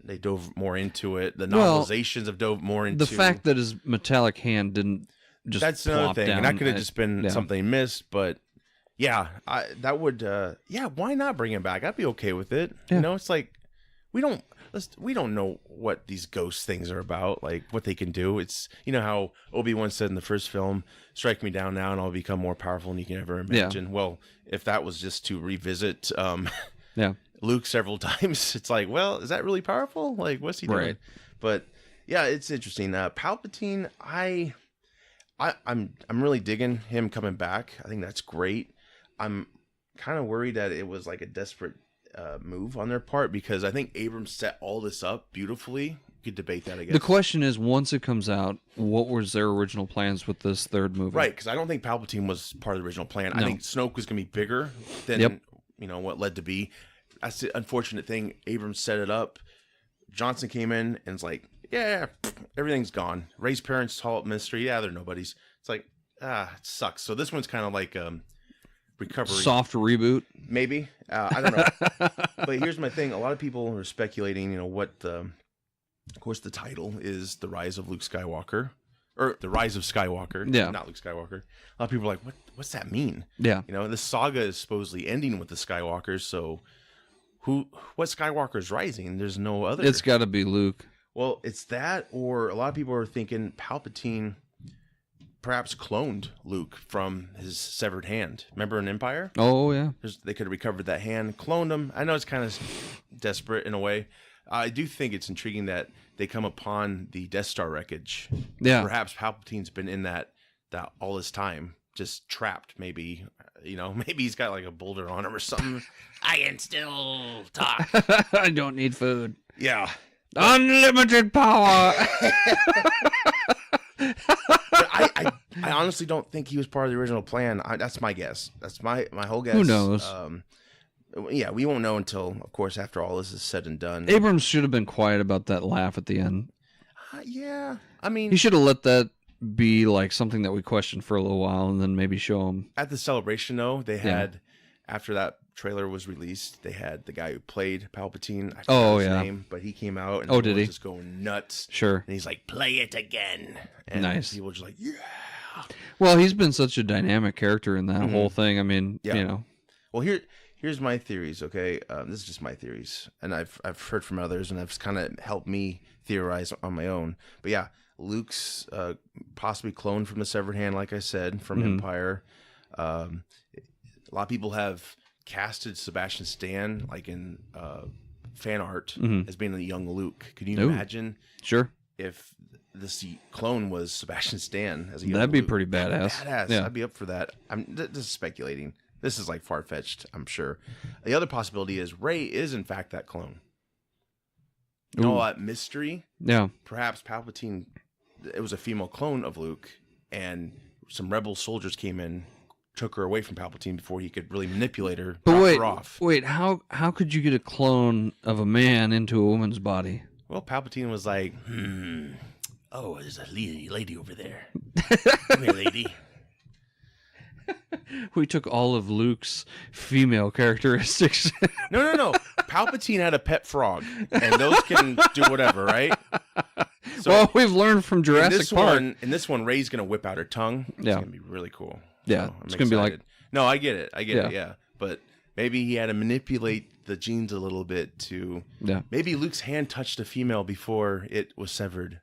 they dove more into it. The novelizations have dove more into the fact that his metallic hand didn't just that's another plop thing, down. and that could have just been yeah. something missed. But yeah, that would why not bring him back? I'd be okay with it. Yeah. You know, it's like we don't know what these ghost things are about, like what they can do. It's, you know how Obi-Wan said in the first film, strike me down now and I'll become more powerful than you can ever imagine. Yeah. Well, if that was just to revisit yeah. Luke several times, it's like, well, is that really powerful? Like, what's he doing? Right. But yeah, it's interesting. Palpatine, I'm really digging him coming back. I think that's great. I'm kind of worried that it was like a desperate move on their part, because I think Abrams set all this up beautifully. You could debate that again. The question is, once it comes out, what was their original plans with this third movie? Right, because I don't think Palpatine was part of the original plan. No. I think Snoke was going to be bigger than what led to be. That's the unfortunate thing. Abrams set it up. Johnson came in and it's like, yeah, everything's gone. Rey's parents, all up mystery. Yeah, they're nobodies. It's like, it sucks. So this one's kind of like recovery. Soft reboot? Maybe. I don't know. But here's my thing. A lot of people are speculating, what of course, the title is The Rise of Luke Skywalker. Or The Rise of Skywalker. Yeah. Not Luke Skywalker. A lot of people are like, what's that mean? Yeah. This saga is supposedly ending with the Skywalkers, so what Skywalker's rising? There's no other. It's got to be Luke. Well, it's that, or a lot of people are thinking Palpatine perhaps cloned Luke from his severed hand. Remember in Empire? Oh, yeah. They could have recovered that hand, cloned him. I know it's kind of desperate in a way. I do think it's intriguing that they come upon the Death Star wreckage. Yeah. Perhaps Palpatine's been in that all this time, just trapped. Maybe, maybe he's got like a boulder on him or something. I can still talk. I don't need food. Yeah. Unlimited power. I honestly don't think he was part of the original plan. That's my guess. That's my whole guess. Who knows? Yeah, we won't know until, of course, after all this is said and done. Abrams should have been quiet about that laugh at the end. Yeah, I mean, he should have let that be like something that we questioned for a little while, and then maybe show him at the celebration. Though they had, after that trailer was released, they had the guy who played Palpatine. I forgot his name, but he came out and did he? Just going nuts. Sure. And he's like, "Play it again." And nice. People were just like, "Yeah." Well, he's been such a dynamic character in that whole thing. I mean, Well, here's my theories. Okay, this is just my theories, and I've heard from others, and it's kind of helped me theorize on my own. But yeah, Luke's possibly cloned from the severed hand, like I said, from Empire. A lot of people have casted Sebastian Stan, like in fan art, as being a young Luke. Can you imagine? Sure. If this clone was Sebastian Stan as a young That'd be Luke? pretty badass. Yeah. I'd be up for that. This is speculating. This is like far-fetched, I'm sure. The other possibility is Rey is in fact that clone. All that mystery. Yeah. Perhaps Palpatine, it was a female clone of Luke, and some rebel soldiers came in, took her away from Palpatine before he could really manipulate her, drop her off. Wait, how could you get a clone of a man into a woman's body? Well, Palpatine was like, oh, there's a lady over there. Come here, lady. We took all of Luke's female characteristics. No. Palpatine had a pet frog, and those can do whatever, right? So, well, we've learned from Jurassic Park. In this one, Rey's going to whip out her tongue. It's going to be really cool. Yeah, so it's going to be like... No, I get it. Yeah. But maybe he had to manipulate the genes a little bit to... Yeah. Maybe Luke's hand touched a female before it was severed.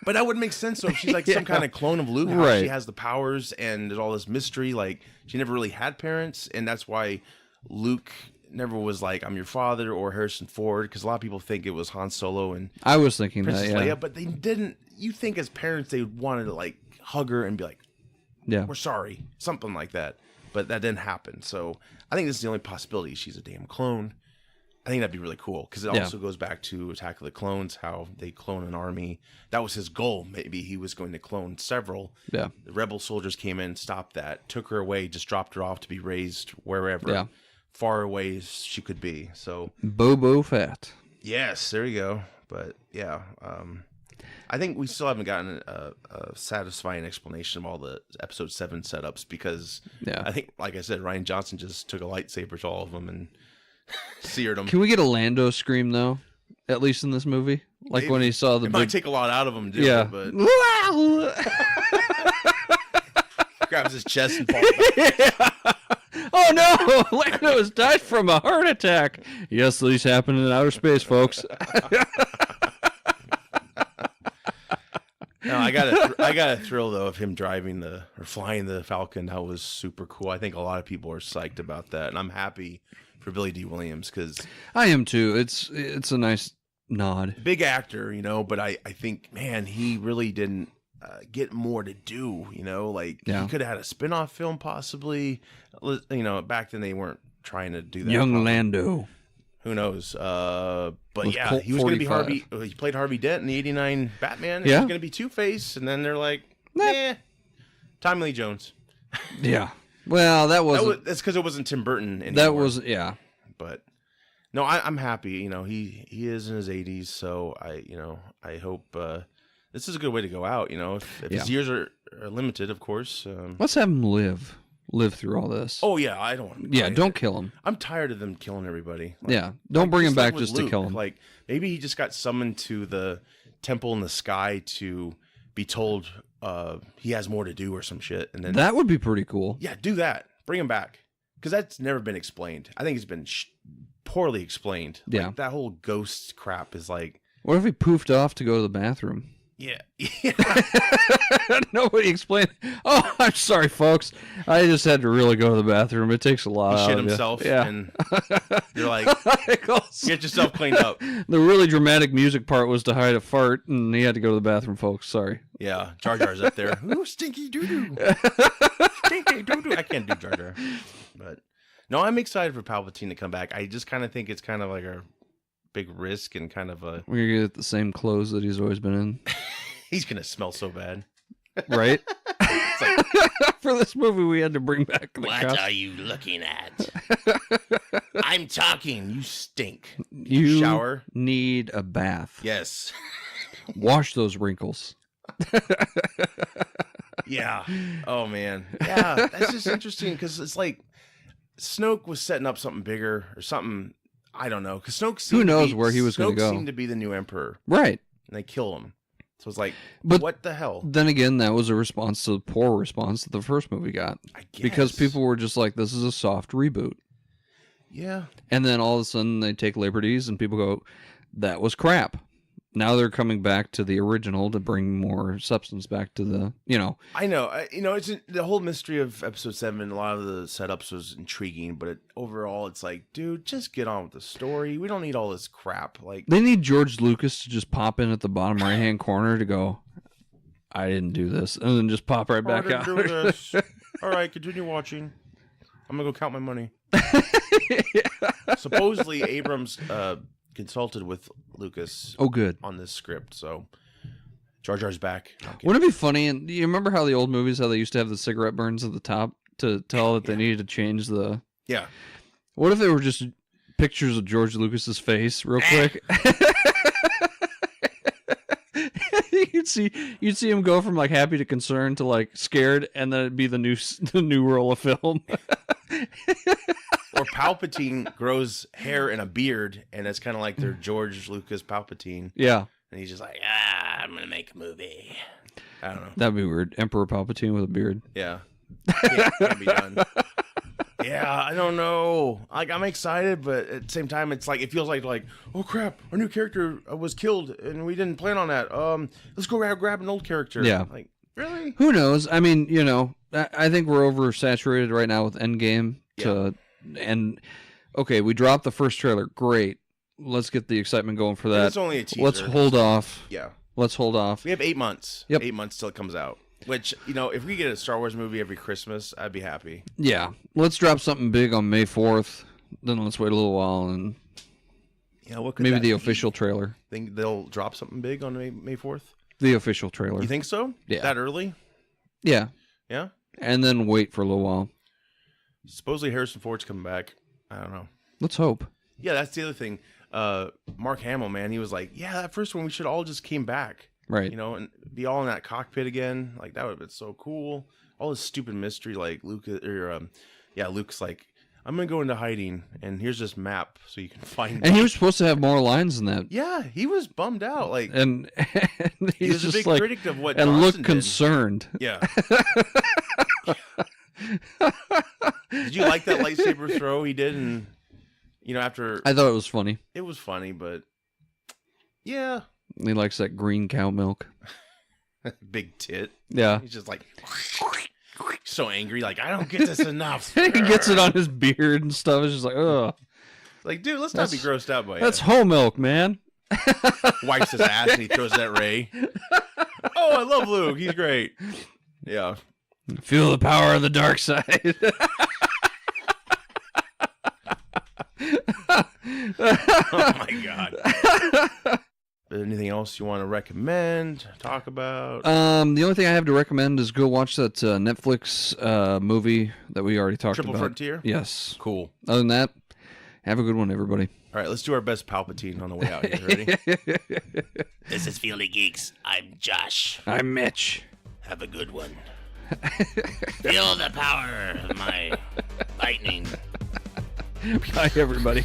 But that would make sense. So if she's like some kind of clone of Luke, how she has the powers and there's all this mystery. Like she never really had parents, and that's why Luke never was like, "I'm your father" or Harrison Ford, because a lot of people think it was Han Solo and I was thinking Princess that, Leia, but they didn't. You think as parents they wanted to like hug her and be like, "Yeah, we're sorry," something like that. But that didn't happen. So I think this is the only possibility. She's a damn clone. I think that'd be really cool because it also goes back to Attack of the Clones, how they clone an army. That was his goal. Maybe he was going to clone several. Yeah. The rebel soldiers came in, stopped that, took her away, just dropped her off to be raised wherever. Yeah. far away as she could be. So Bobo Fett. yes, there you go. But yeah, I think we still haven't gotten a satisfying explanation of all the episode 7 setups because I think, like I said, Ryan Johnson just took a lightsaber to all of them and seared them. Can we get a Lando scream though? At least in this movie, like Maybe. when he saw the It big... might take a lot out of him, dude. Yeah. But grabs his chest and falls back. Yeah. Oh no! Lando has died from a heart attack. Yes, these happen in outer space, folks. No, I got a thrill though of him driving or flying the Falcon. That was super cool. I think a lot of people are psyched about that, and I'm happy for Billy D. Williams because I am too. It's a nice nod. big actor, but I think, man, he really didn't get more to do. Like he could have had a spin-off film possibly. Back then they weren't trying to do that. Young probably. Lando. Who knows? But With yeah, Colt he was going to be 45. Harvey. He played Harvey Dent in the '89 Batman. Yeah. He was going to be Two-Face, and then they're like, nah, Tommy Lee Jones. Yeah. Well, That's because it wasn't Tim Burton anymore. That was yeah. But no, I'm happy. He is in his 80s, so I hope this is a good way to go out. If his years are limited, of course. Let's have him live through all this. Oh yeah, I don't want. Yeah, don't kill him. I'm tired of them killing everybody. Don't bring him just like back with just to Luke, kill him. Like maybe he just got summoned to the temple in the sky to be told he has more to do or some shit, and then That would be pretty cool. yeah, do that. Bring him back because that's never been explained. I think it's been poorly explained. Yeah. Like, that whole ghost crap is like. What if he poofed off to go to the bathroom? Yeah. Nobody explained. Oh, I'm sorry, folks. I just had to really go to the bathroom. It takes a lot. He out shit of you. himself, Yeah. and you're like, get yourself cleaned up. The really dramatic music part was to hide a fart, and he had to go to the bathroom, folks. Sorry. Yeah, Jar Jar's up there. Ooh, stinky doo doo. Stinky doo doo. I can't do Jar Jar, but no, I'm excited for Palpatine to come back. I just kind of think it's kind of like a big risk and kind of a. We're gonna get the same clothes that he's always been in, He's gonna smell so bad. right? It's like, For this movie, we had to bring back the what are you looking at? I'm talking. You stink. You Shower. need a bath. Yes. Wash those wrinkles. Yeah. Oh man. Yeah. That's just interesting because it's like Snoke was setting up something bigger or something. I don't know because Snoke. Who knows where he was going to go? Seemed to be the new emperor, Right. and they kill him. So it's like, But what the hell? then again, that was a response to the poor response that the first movie got. I guess. Because people were just like, this is a soft reboot. Yeah. And then all of a sudden they take liberties and people go, that was crap. Now they're coming back to the original to bring more substance back to the, I know. It's the whole mystery of episode 7. A lot of the setups was intriguing, but overall, it's like, dude, just get on with the story. We don't need all this crap. Like, They need George Lucas to just pop in at the bottom right-hand corner to go, I didn't do this. And then just pop right back out. do this. All right, continue watching. I'm going to go count my money. Supposedly, Abrams consulted with Lucas Oh, good. on this script, so Jar Jar's back. Wouldn't it be funny? And you remember how the old movies, how they used to have the cigarette burns at the top to tell that they needed to change the... Yeah. What if they were just pictures of George Lucas's face real quick? You'd see him go from like happy to concerned to like scared, and then it'd be the new roll of film. Or Palpatine grows hair and a beard, and it's kind of like their George Lucas Palpatine. Yeah, And he's just like, I'm going to make a movie. I don't know. that'd be weird. Emperor Palpatine with a beard. Yeah. Can't be done. Yeah, I don't know. Like, I'm excited, but at the same time, it's like, it feels like, oh crap, our new character was killed, and we didn't plan on that. Let's go grab an old character. Yeah. Like, really? Who knows? I mean, I think we're oversaturated right now with Endgame. And okay, we dropped the first trailer. Great. Let's get the excitement going for that. It's only a teaser. Let's hold off. Yeah. Let's hold off. We have 8 months. Yep. 8 months till it comes out. Which, if we get a Star Wars movie every Christmas, I'd be happy. Yeah. Let's drop something big on May 4th. Then let's wait a little while and Yeah, what could maybe that the be? official trailer. Think they'll drop something big on May 4th? The official trailer. You think so? Yeah. That early? Yeah. Yeah? And then wait for a little while. Supposedly Harrison Ford's coming back. I don't know. Let's hope. Yeah, that's the other thing. Mark Hamill, man, he was like, yeah, that first one, we should all just came back. Right. You know, and be all in that cockpit again. Like, that would have been so cool. All this stupid mystery, like Luke's like, I'm going to go into hiding, and here's this map so you can find And me. he was supposed to have more lines than that. Yeah, he was bummed out. Like, And he was a just big like, critic of what and Johnson looked did. concerned. Yeah. Did you like that lightsaber throw he did? And, you know, after... I thought it was funny. It was funny, but... Yeah. He likes that green cow milk. Big tit. Yeah. He's just like... So angry, like, I don't get this enough. He gets it on his beard and stuff. It's just like, ugh. Like, dude, let's not be grossed out by That's it. whole milk, man. Wipes his ass and he throws it at Ray. Oh, I love Luke. He's great. Yeah. Feel the power of the dark side. Oh, my God. Anything else you want to recommend, talk about? The only thing I have to recommend is go watch that Netflix movie that we already talked Triple about. Frontier? Yes. Cool. Other than that, have a good one, everybody. All right, let's do our best Palpatine on the way out here. Ready? This is Field of Geeks. I'm Josh. I'm Mitch. Have a good one. Feel the power of my lightning. Bye, everybody.